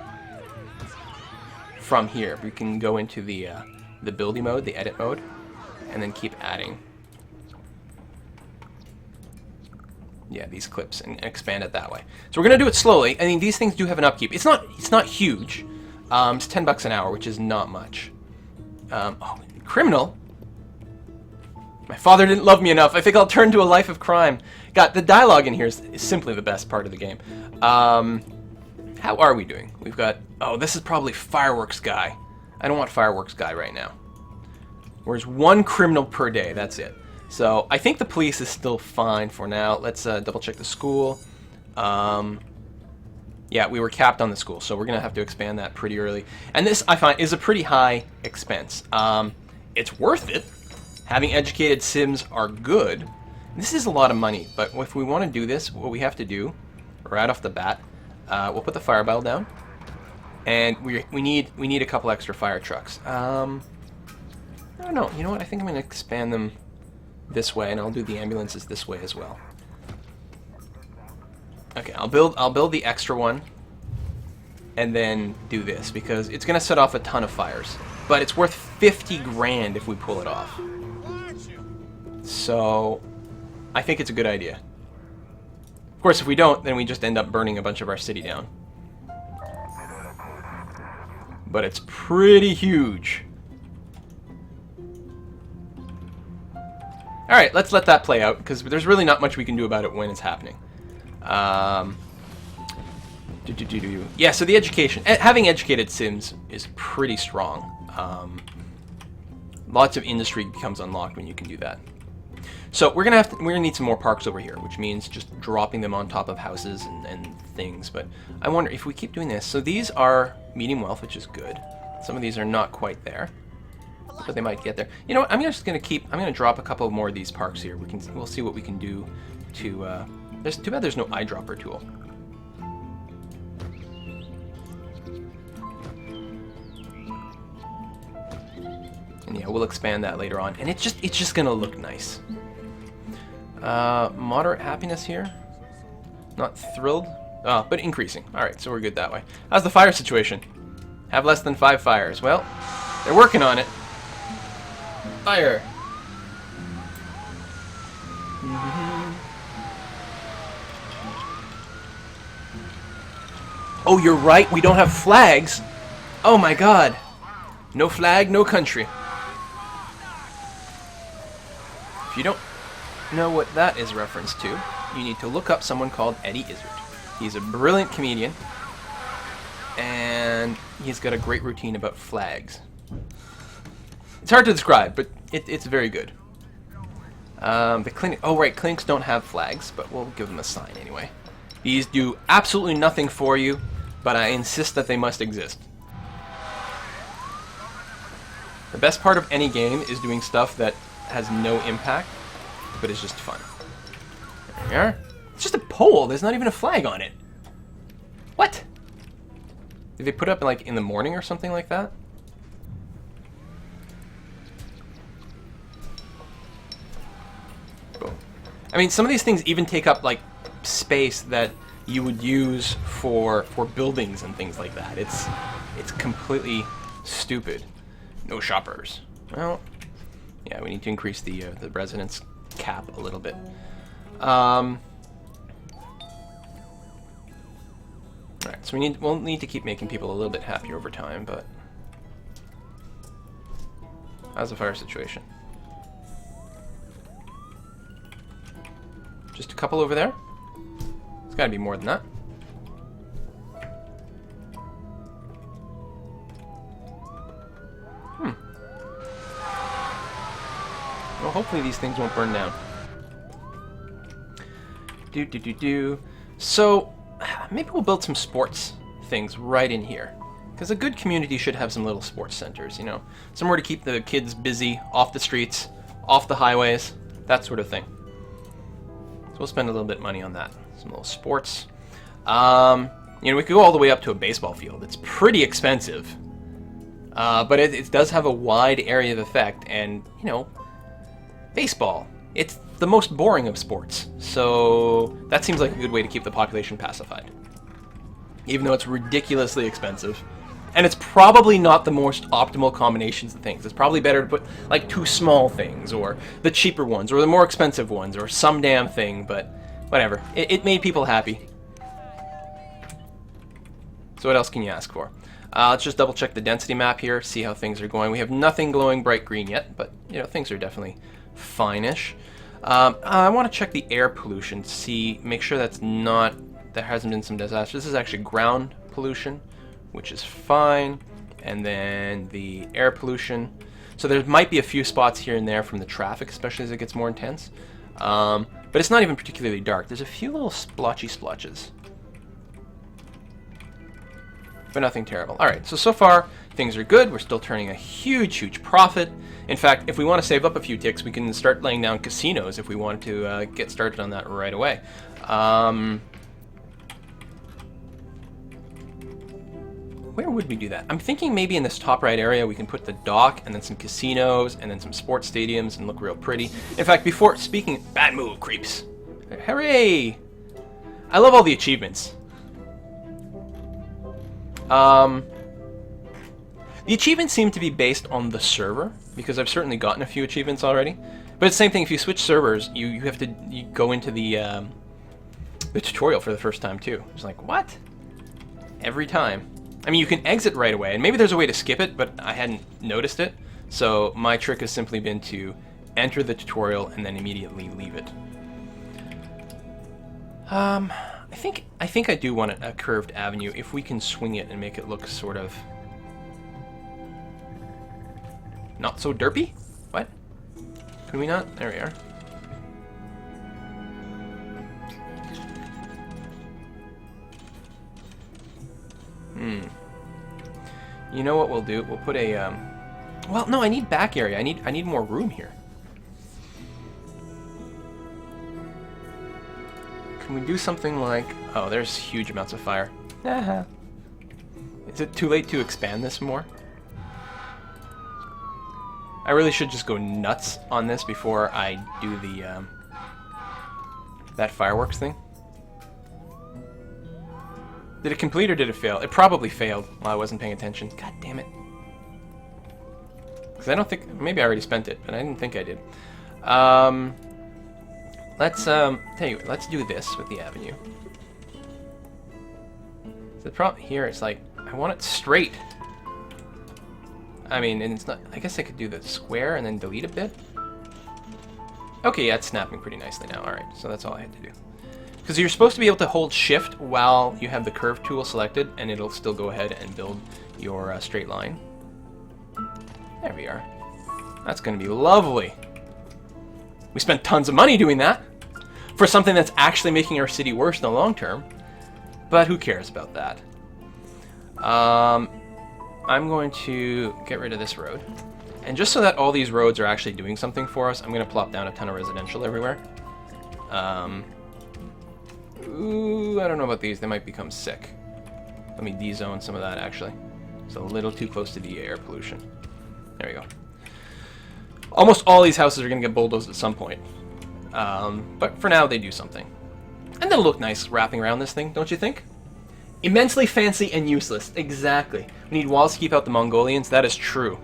from here. We can go into the building mode, the edit mode, and then keep adding. Yeah, these clips and expand it that way. So we're gonna do it slowly. I mean, these things do have an upkeep. It's not huge. It's $10 an hour, which is not much. Oh, criminal. My father didn't love me enough. I think I'll turn to a life of crime. God, the dialogue in here is simply the best part of the game. How are we doing? We've got... Oh, this is probably fireworks guy. I don't want fireworks guy right now. Whereas 1 criminal per day, that's it. So I think the police is still fine for now. Let's double check the school. Yeah, we were capped on the school, so we're going to have to expand that pretty early. And this, I find, is a pretty high expense. It's worth it. Having educated Sims are good. This is a lot of money, but if we want to do this, what we have to do, right off the bat, we'll put the fire bell down, and we need a couple extra fire trucks. I don't know. You know what? I think I'm going to expand them this way, and I'll do the ambulances this way as well. Okay, I'll build the extra one, and then do this because it's going to set off a ton of fires, but it's worth 50 grand if we pull it off. So I think it's a good idea. Of course, if we don't, then we just end up burning a bunch of our city down. But it's pretty huge. Alright, let's let that play out, because there's really not much we can do about it when it's happening. Yeah, so the education. Having educated Sims is pretty strong. Lots of industry becomes unlocked when you can do that. So we're gonna need some more parks over here, which means just dropping them on top of houses and things. But I wonder if we keep doing this. So these are medium wealth, which is good. Some of these are not quite there, but they might get there. You know what? I'm gonna drop a couple more of these parks here. We'll see what we can do to. There's too bad there's no eyedropper tool. And yeah, we'll expand that later on, and it's just gonna look nice. Moderate happiness here. Not thrilled. Oh, but increasing. Alright, so we're good that way. How's the fire situation? Have less than 5 fires. Well, they're working on it. Fire. Oh, you're right. We don't have flags. Oh my god. No flag, no country. If you don't know what that is reference to, you need to look up someone called Eddie Izzard. He's a brilliant comedian, and he's got a great routine about flags. It's hard to describe, but it's very good. The clinic. Oh right, clinics don't have flags, but we'll give them a sign anyway. These do absolutely nothing for you, but I insist that they must exist. The best part of any game is doing stuff that has no impact, but it's just fun. There we are. It's just a pole. There's not even a flag on it. What? Did they put it up like in the morning or something like that? Boom. I mean, some of these things even take up like space that you would use for buildings and things like that. It's completely stupid. No shoppers. Well, yeah, we need to increase the residence cap a little bit. Alright, so we'll need to keep making people a little bit happier over time, but how's the fire situation? Just a couple over there? It's gotta be more than that. Well, hopefully these things won't burn down. So, maybe we'll build some sports things right in here. Because a good community should have some little sports centers, you know. Somewhere to keep the kids busy, off the streets, off the highways, that sort of thing. So we'll spend a little bit of money on that. Some little sports. You know, we could go all the way up to a baseball field. It's pretty expensive. But it does have a wide area of effect, and, you know, baseball. It's the most boring of sports, so that seems like a good way to keep the population pacified. Even though it's ridiculously expensive. And it's probably not the most optimal combinations of things. It's probably better to put like 2 small things, or the cheaper ones, or the more expensive ones, or some damn thing, but whatever. It made people happy. So what else can you ask for? Let's just double check the density map here, see how things are going. We have nothing glowing bright green yet, but you know, things are definitely fine-ish. I want to check the air pollution, make sure there hasn't been some disaster. This is actually ground pollution, which is fine. And then the air pollution. So there might be a few spots here and there from the traffic, especially as it gets more intense. But it's not even particularly dark. There's a few little splotchy splotches, but nothing terrible. Alright, so far things are good. We're still turning a huge profit. In fact, if we want to save up a few ticks, we can start laying down casinos if we wanted to get started on that right away. Where would we do that? I'm thinking maybe in this top right area we can put the dock and then some casinos and then some sports stadiums and look real pretty. In fact, before speaking, bad move, creeps. Hooray! I love all the achievements. The achievements seem to be based on the server, because I've certainly gotten a few achievements already. But it's the same thing, if you switch servers, you have to go into the tutorial for the first time too. It's like, what? Every time. I mean, you can exit right away, and maybe there's a way to skip it, but I hadn't noticed it. So my trick has simply been to enter the tutorial and then immediately leave it. I think I do want a curved avenue if we can swing it and make it look sort of not so derpy. What? Can we not? There we are. You know what we'll do? We'll put a well, no, I need back area. I need more room here. Can we do something like, oh, there's huge amounts of fire. Is it too late to expand this more? I really should just go nuts on this before I do the that fireworks thing. Did it complete or did it fail? It probably failed while I wasn't paying attention. God damn it. Because I don't think... Maybe I already spent it, but I didn't think I did. Let's, tell you what, let's do this with the avenue. The problem here is, like, I want it straight. I mean, and it's not... I guess I could do the square and then delete a bit. Okay, yeah, it's snapping pretty nicely now. Alright, so that's all I had to do. Because you're supposed to be able to hold shift while you have the curve tool selected, and it'll still go ahead and build your straight line. There we are. That's going to be lovely. We spent tons of money doing that for something that's actually making our city worse in the long term. But who cares about that? I'm going to get rid of this road. And just so that all these roads are actually doing something for us, I'm going to plop down a ton of residential everywhere. Ooh, I don't know about these. They might become sick. Let me de-zone some of that, actually. It's a little too close to the air pollution. There we go. Almost all these houses are going to get bulldozed at some point. But for now, they do something. And they'll look nice wrapping around this thing, don't you think? Immensely fancy and useless. Exactly. We need walls to keep out the Mongolians. That is true.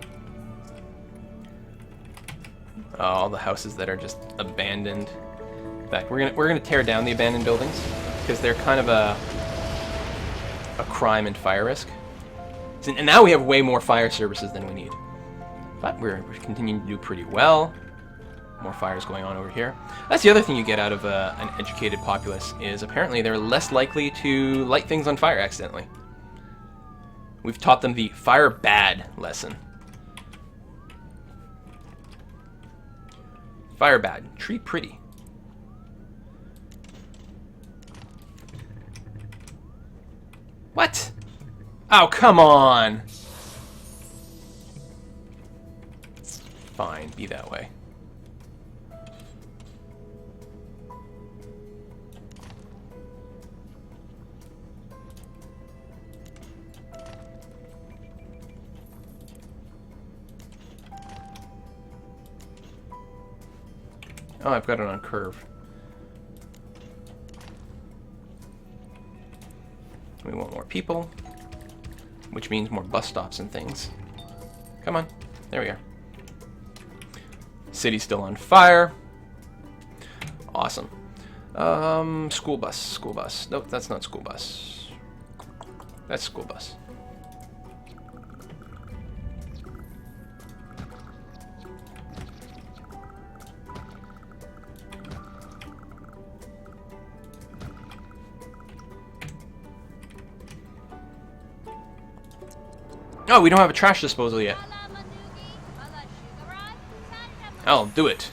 Oh, all the houses that are just abandoned. In fact, we're gonna tear down the abandoned buildings because they're kind of a crime and fire risk. And now we have way more fire services than we need. But we're continuing to do pretty well. More fires going on over here. That's the other thing you get out of an educated populace is apparently they're less likely to light things on fire accidentally. We've taught them the fire bad lesson. Fire bad, tree pretty. What? Oh, come on. Fine, be that way. Oh, I've got it on curve. We want more people, which means more bus stops and things. Come on. There we are. City's still on fire. Awesome. School bus. School bus. Nope, that's not school bus. That's school bus. Oh, we don't have a trash disposal yet. I'll do it.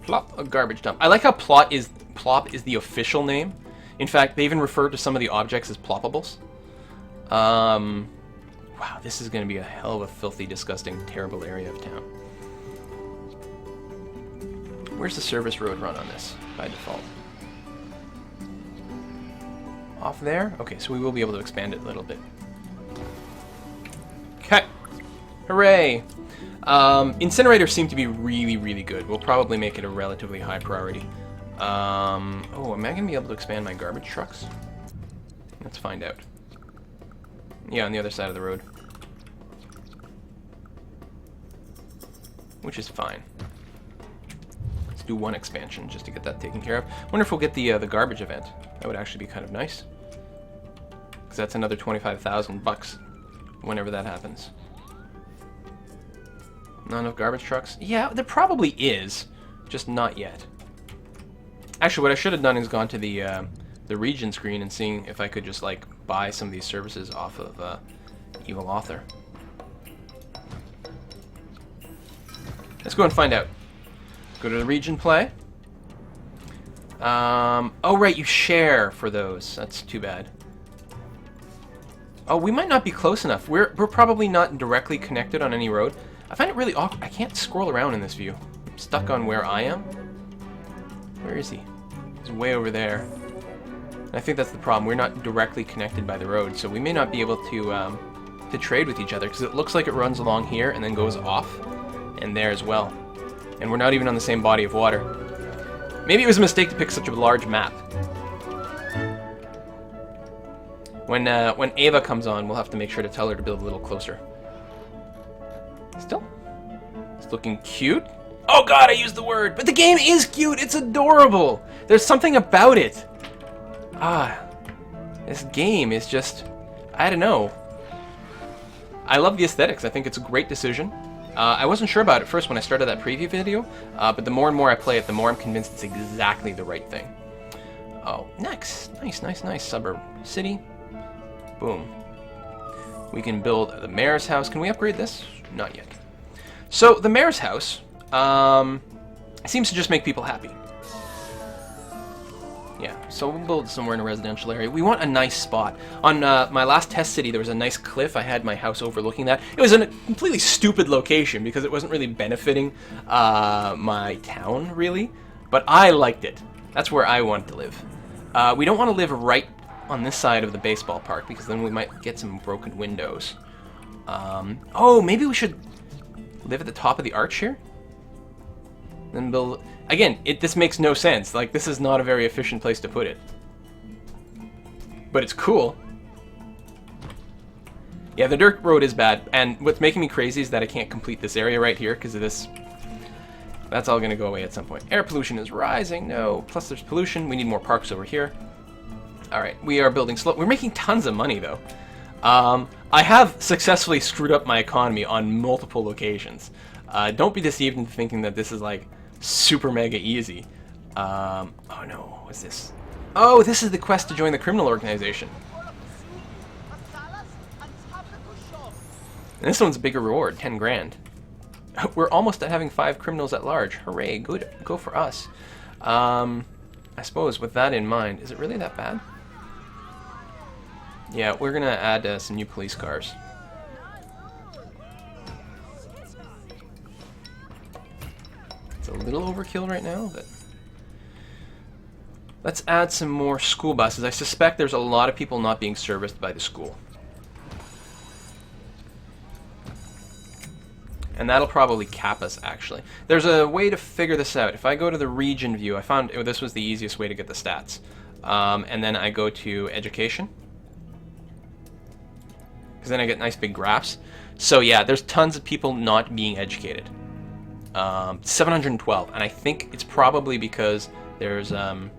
Plop a garbage dump. I like how plop is the official name. In fact, they even refer to some of the objects as ploppables. Wow, this is going to be a hell of a filthy, disgusting, terrible area of town. Where's the service road run on this, by default? Off there? Okay, so we will be able to expand it a little bit. Okay. Hooray! Incinerators seem to be really, really good. We'll probably make it a relatively high priority. Oh, am I going to be able to expand my garbage trucks? Let's find out. Yeah, on the other side of the road. Which is fine. Let's do one expansion just to get that taken care of. Wonder if we'll get the garbage event. That would actually be kind of nice. Because that's another 25,000 bucks whenever that happens. Not enough garbage trucks? Yeah, there probably is. Just not yet. Actually, what I should have done is gone to the region screen and seeing if I could just, like, buy some of these services off of Evil Author. Let's go and find out. Go to the region play. Oh, right, you share for those. That's too bad. Oh, we might not be close enough. We're probably not directly connected on any road. I find it really awkward. I can't scroll around in this view. I'm stuck on where I am. Where is he? He's way over there. And I think that's the problem. We're not directly connected by the road, so we may not be able to trade with each other, because it looks like it runs along here and then goes off, and there as well. And we're not even on the same body of water. Maybe it was a mistake to pick such a large map. When Ava comes on, we'll have to make sure to tell her to build a little closer. Still? It's looking cute. Oh god, I used the word! But the game is cute! It's adorable! There's something about it! This game is just... I don't know. I love the aesthetics. I think it's a great decision. I wasn't sure about it first when I started that preview video, but the more and more I play it, the more I'm convinced it's exactly the right thing. Oh, nice. Nice. Suburb. City. Boom. We can build the mayor's house. Can we upgrade this? Not yet. So, the mayor's house seems to just make people happy. Yeah, so we'll build somewhere in a residential area. We want a nice spot. On my last test city, there was a nice cliff. I had my house overlooking that. It was in a completely stupid location because it wasn't really benefiting my town, really. But I liked it. That's where I wanted to live. We don't want to live right on this side of the baseball park because then we might get some broken windows. Oh, maybe we should live at the top of the arch here? Then build... Again, this makes no sense. Like, this is not a very efficient place to put it. But it's cool. Yeah, the dirt road is bad. And what's making me crazy is that I can't complete this area right here because of this. That's all going to go away at some point. Air pollution is rising. No. Plus there's pollution. We need more parks over here. Alright, we are building slow. We're making tons of money, though. I have successfully screwed up my economy on multiple locations. Don't be deceived into thinking that this is, like, super mega easy. Oh no, what's this? Oh, this is the quest to join the criminal organization. And this one's a bigger reward, 10 grand. We're almost at having 5 criminals at large. Hooray, good, go for us. I suppose with that in mind, is it really that bad? Yeah, we're gonna add some new police cars. It's a little overkill right now, but let's add some more school buses. I suspect there's a lot of people not being serviced by the school. And that'll probably cap us, actually. There's a way to figure this out. If I go to the region view, I found this was the easiest way to get the stats. And then I go to education. Because then I get nice big graphs. So yeah, there's tons of people not being educated. 712, and I think it's probably because there's not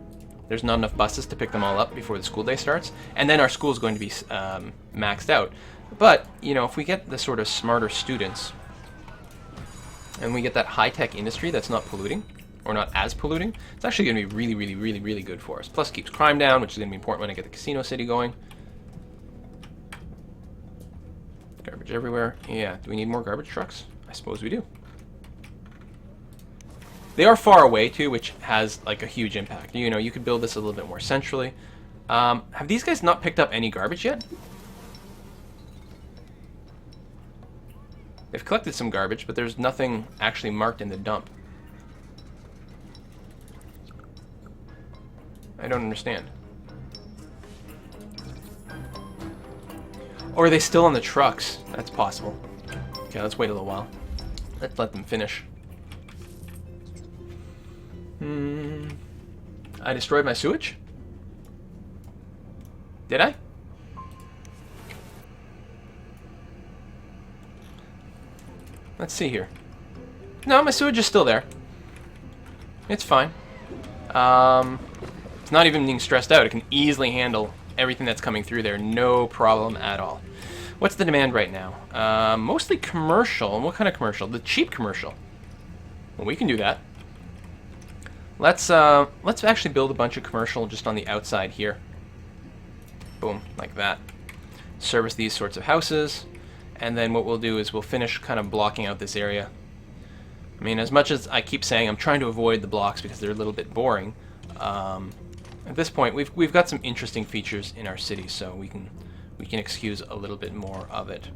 enough buses to pick them all up before the school day starts, and then our school is going to be maxed out. But you know, if we get the sort of smarter students, and we get that high-tech industry that's not polluting, or not as polluting, it's actually going to be really, really, really, really good for us. Plus, keeps crime down, which is going to be important when I get the casino city going. Garbage everywhere. Yeah. Do we need more garbage trucks? I suppose we do. They are far away, too, which has, like, a huge impact. You know, you could build this a little bit more centrally. Have these guys not picked up any garbage yet? They've collected some garbage, but there's nothing actually marked in the dump. I don't understand. Or are they still on the trucks? That's possible. Okay, let's wait a little while. Let's let them finish. I destroyed my sewage? Did I? Let's see here. No, my sewage is still there. It's fine. It's not even being stressed out. It can easily handle everything that's coming through there. No problem at all. What's the demand right now? Mostly commercial. And what kind of commercial? The cheap commercial. Well, we can do that. Let's actually build a bunch of commercial just on the outside here. Boom, like that. Service these sorts of houses, and then what we'll do is we'll finish kind of blocking out this area. I mean, as much as I keep saying I'm trying to avoid the blocks because they're a little bit boring, at this point we've got some interesting features in our city, so we can excuse a little bit more of it.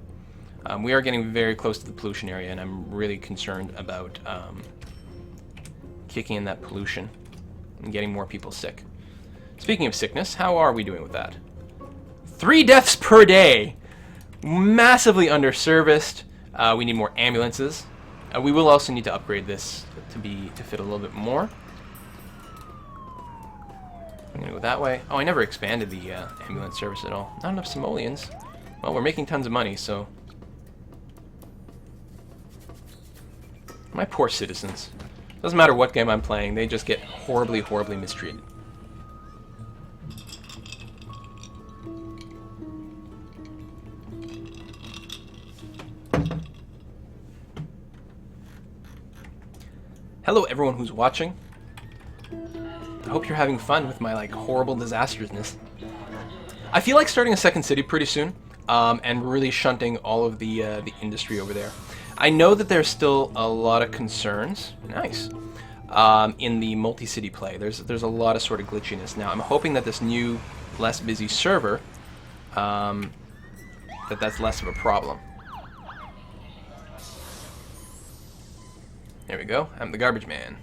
We are getting very close to the pollution area, and I'm really concerned about kicking in that pollution and getting more people sick. Speaking of sickness, how are we doing with that? 3 deaths per day! Massively underserviced. We need more ambulances. We will also need to upgrade this to fit a little bit more. I'm gonna go that way. Oh, I never expanded the ambulance service at all. Not enough simoleons. Well, we're making tons of money, so... My poor citizens. Doesn't matter what game I'm playing, they just get horribly, horribly mistreated. Hello everyone who's watching. I hope you're having fun with my horrible disastrousness. I feel like starting a second city pretty soon, and really shunting all of the industry over there. I know that there's still a lot of concerns. Nice. In the multi-city play, there's a lot of sort of glitchiness. Now I'm hoping that this new, less busy server, that's less of a problem. There we go. I'm the garbage man.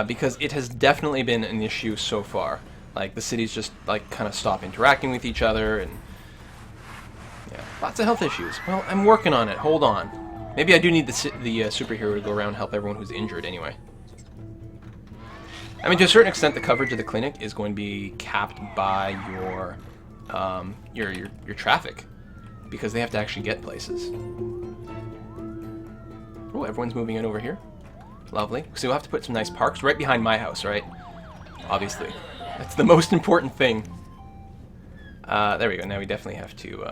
Because it has definitely been an issue so far. Like, the cities just, kind of stop interacting with each other, and... yeah, lots of health issues. Well, I'm working on it. Hold on. Maybe I do need the superhero to go around and help everyone who's injured anyway. I mean, to a certain extent, the coverage of the clinic is going to be capped by your traffic. Because they have to actually get places. Oh, everyone's moving in over here. Lovely. So we'll have to put some nice parks right behind my house, right? Obviously. That's the most important thing. There we go. Now we definitely have to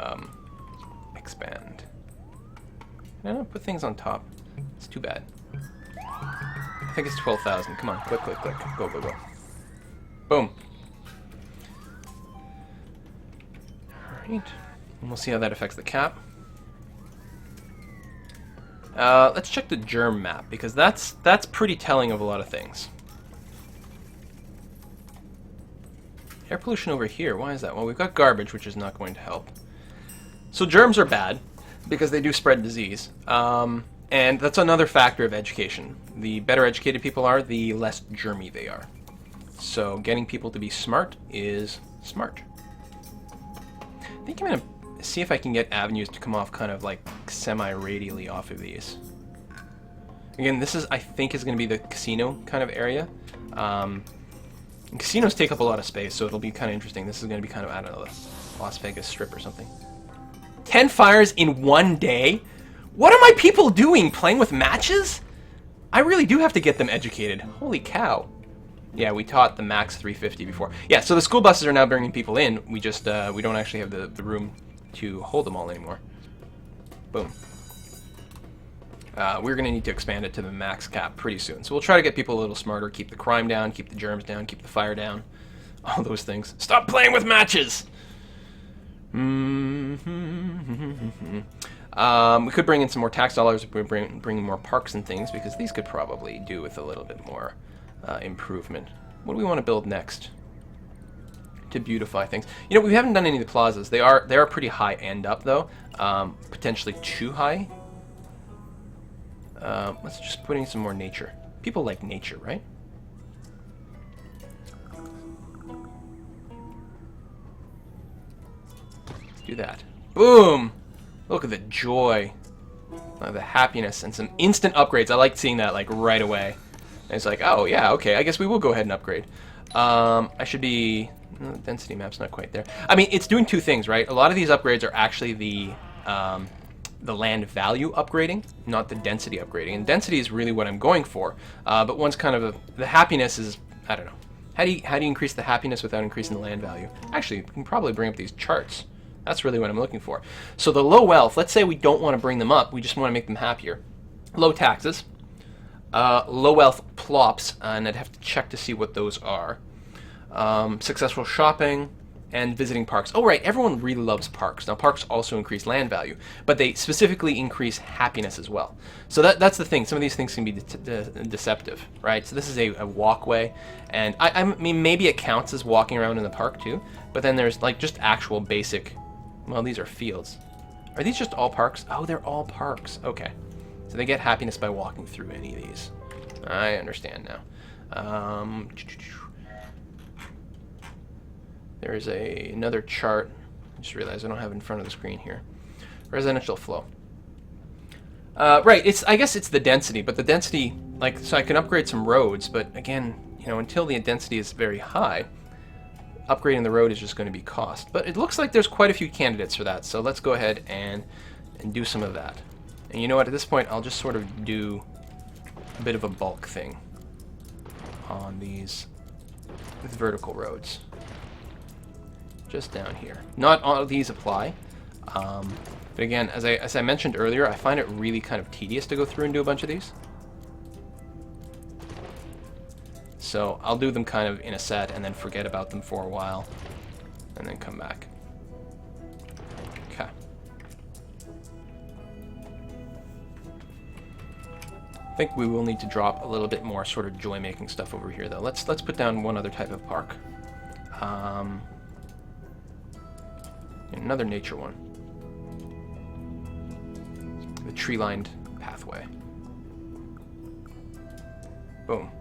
expand. No, put things on top. It's too bad. I think it's 12,000. Come on. Click, click, click. Go, go, go. Boom. Alright. And we'll see how that affects the cap. Let's check the germ map, because that's pretty telling of a lot of things. Air pollution over here, why is that? Well, we've got garbage, which is not going to help. So germs are bad, because they do spread disease. And that's another factor of education. The better educated people are, the less germy they are. So getting people to be smart is smart. I think I'm going to see if I can get avenues to come off kind of semi-radially off of these. Again, this is, I think, is going to be the casino kind of area. Casinos take up a lot of space, so it'll be kind of interesting. This is going to be kind of, I don't know, the Las Vegas Strip or something. 10 fires in one day? What are my people doing? Playing with matches? I really do have to get them educated. Holy cow. Yeah, we taught the max 350 before. Yeah, so the school buses are now bringing people in. We just, we don't actually have the room to hold them all anymore. Boom. We're going to need to expand it to the max cap pretty soon. So we'll try to get people a little smarter, keep the crime down, keep the germs down, keep the fire down. All those things. Stop playing with matches! We could bring in some more tax dollars if we bring more parks and things, because these could probably do with a little bit more improvement. What do we want to build next? to beautify things. You know, we haven't done any of the plazas. They are pretty high end up though, potentially too high. Let's just put in some more nature. People like nature, right? Do that. Boom! Look at the joy, the happiness, and some instant upgrades. I like seeing that like right away. And it's like, oh yeah, okay, I guess we will go ahead and upgrade. I should be... density map's not quite there. I mean, it's doing two things, right? A lot of these upgrades are actually the land value upgrading, not the density upgrading. And density is really what I'm going for. But one's kind of the happiness is, I don't know. How do you increase the happiness without increasing the land value? Actually, you can probably bring up these charts. That's really what I'm looking for. So the low wealth, let's say we don't want to bring them up, we just want to make them happier. Low taxes, low wealth plops, and I'd have to check to see what those are. Successful shopping, and visiting parks. Oh right, everyone really loves parks. Now parks also increase land value, but they specifically increase happiness as well. So that's the thing. Some of these things can be deceptive, right? So this is a walkway, and I mean maybe it counts as walking around in the park too, but then there's like just actual basic, well these are fields. Are these just all parks? Oh, they're all parks. Okay. So they get happiness by walking through any of these. I understand now. There is another chart. I just realized I don't have it in front of the screen here. Residential flow. Right, I guess it's the density, but the density, like, so I can upgrade some roads, but again, you know, until the density is very high, upgrading the road is just going to be cost. But it looks like there's quite a few candidates for that, so let's go ahead and do some of that. And you know what, at this point, I'll just sort of do a bit of a bulk thing on these vertical roads. Just down here. Not all of these apply, but again, as I mentioned earlier, I find it really kind of tedious to go through and do a bunch of these. So I'll do them kind of in a set and then forget about them for a while, and then come back. Okay. I think we will need to drop a little bit more sort of joy-making stuff over here, though. Let's put down one other type of park. Another nature one. The tree-lined pathway. Boom.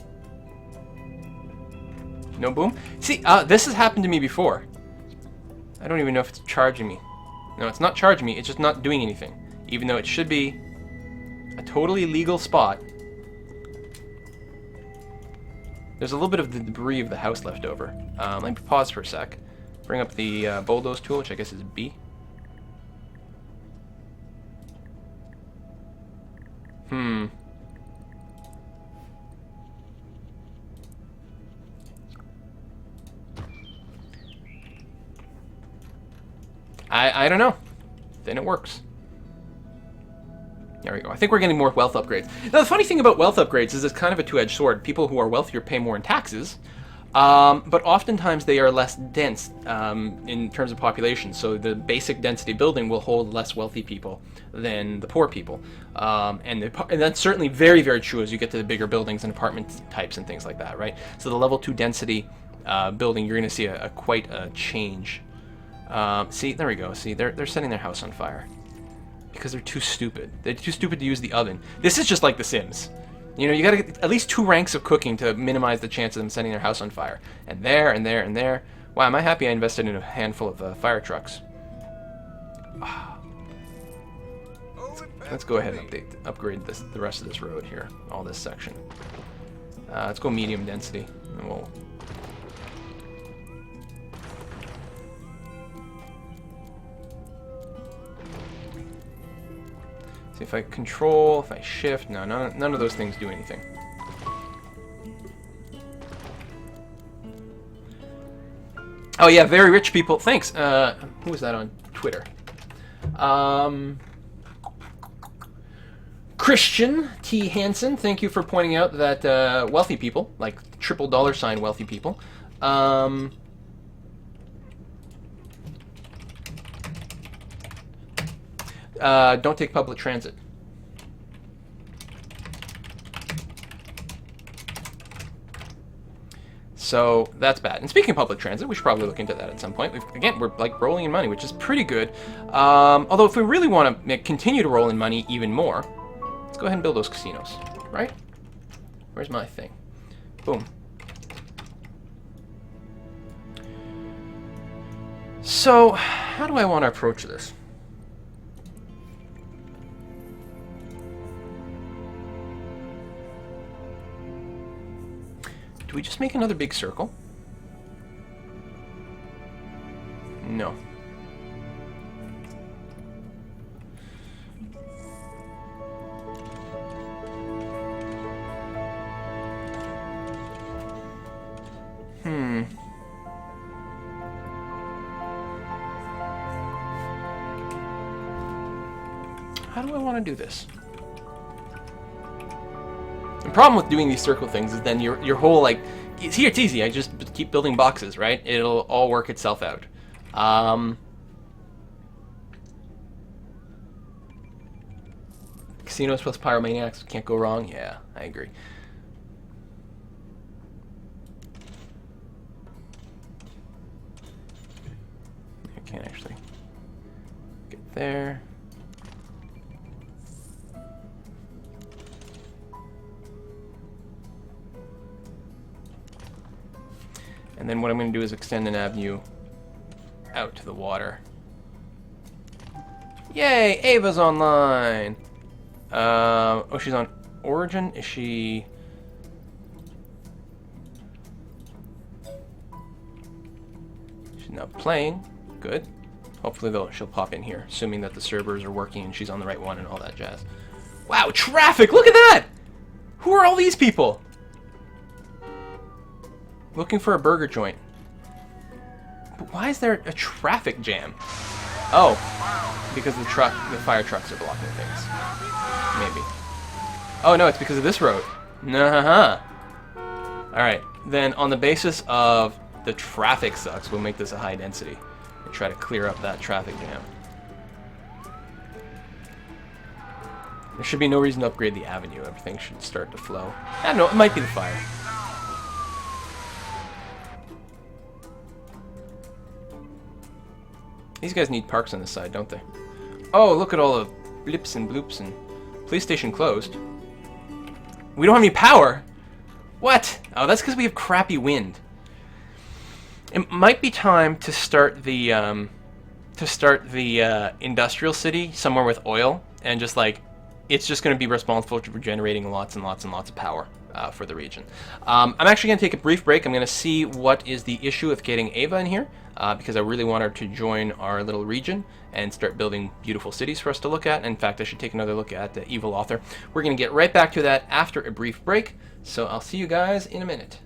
No boom? See, this has happened to me before. I don't even know if it's charging me. No, it's not charging me, it's just not doing anything. Even though it should be a totally legal spot. There's a little bit of the debris of the house left over. Let me pause for a sec. Bring up the bulldoze tool, which I guess is B. I don't know. Then it works. There we go. I think we're getting more wealth upgrades. Now, the funny thing about wealth upgrades is it's kind of a two-edged sword. People who are wealthier pay more in taxes, but oftentimes they are less dense in terms of population. So the basic density building will hold less wealthy people than the poor people. And that's certainly very, very true as you get to the bigger buildings and apartment types and things like that, right? So the level 2 density building, you're going to see quite a change. See, there we go. See, they're setting their house on fire. Because they're too stupid. They're too stupid to use the oven. This is just like The Sims. You know, you gotta get at least 2 ranks of cooking to minimize the chance of them setting their house on fire. And there, and there, and there. Wow, am I happy I invested in a handful of fire trucks. Let's go ahead and upgrade the rest of this road here. All this section. Let's go medium density. And we'll... See if I control, if I shift, no, none of those things do anything. Oh yeah, very rich people, thanks. Who was that on Twitter? Christian T. Hansen, thank you for pointing out that wealthy people, like $$ wealthy people, don't take public transit. So that's bad. And speaking of public transit, we should probably look into that at some point. We're like rolling in money, which is pretty good. Although if we really want to continue to roll in money even more, let's go ahead and build those casinos, right? Where's my thing? Boom. So, how do I want to approach this? Do we just make another big circle? No. How do I want to do this? The problem with doing these circle things is then your whole, like, it's easy. I just keep building boxes, right? It'll all work itself out. Casinos plus pyromaniacs, can't go wrong. Yeah, I agree. I can't actually get there. And then what I'm going to do is extend an avenue out to the water. Yay! Ava's online! Oh, she's on Origin? Is she... She's not playing. Good. Hopefully she'll pop in here, assuming that the servers are working and she's on the right one and all that jazz. Wow, traffic! Look at that! Who are all these people? Looking for a burger joint. But why is there a traffic jam? Oh, because the fire trucks are blocking things. Maybe. Oh no, it's because of this road. Nah. Alright, then on the basis of the traffic sucks, we'll make this a high density and try to clear up that traffic jam. There should be no reason to upgrade the avenue. Everything should start to flow. I don't know, it might be the fire. These guys need parks on the side, don't they? Oh, look at all the blips and bloops and... Police station closed. We don't have any power? What? Oh, that's because we have crappy wind. It might be time to start the industrial city somewhere with oil, and just like, it's just going to be responsible for generating lots and lots and lots of power for the region. I'm actually going to take a brief break. I'm going to see what is the issue with getting Ava in here, because I really want her to join our little region and start building beautiful cities for us to look at. In fact, I should take another look at the Evil Author. We're going to get right back to that after a brief break, so I'll see you guys in a minute.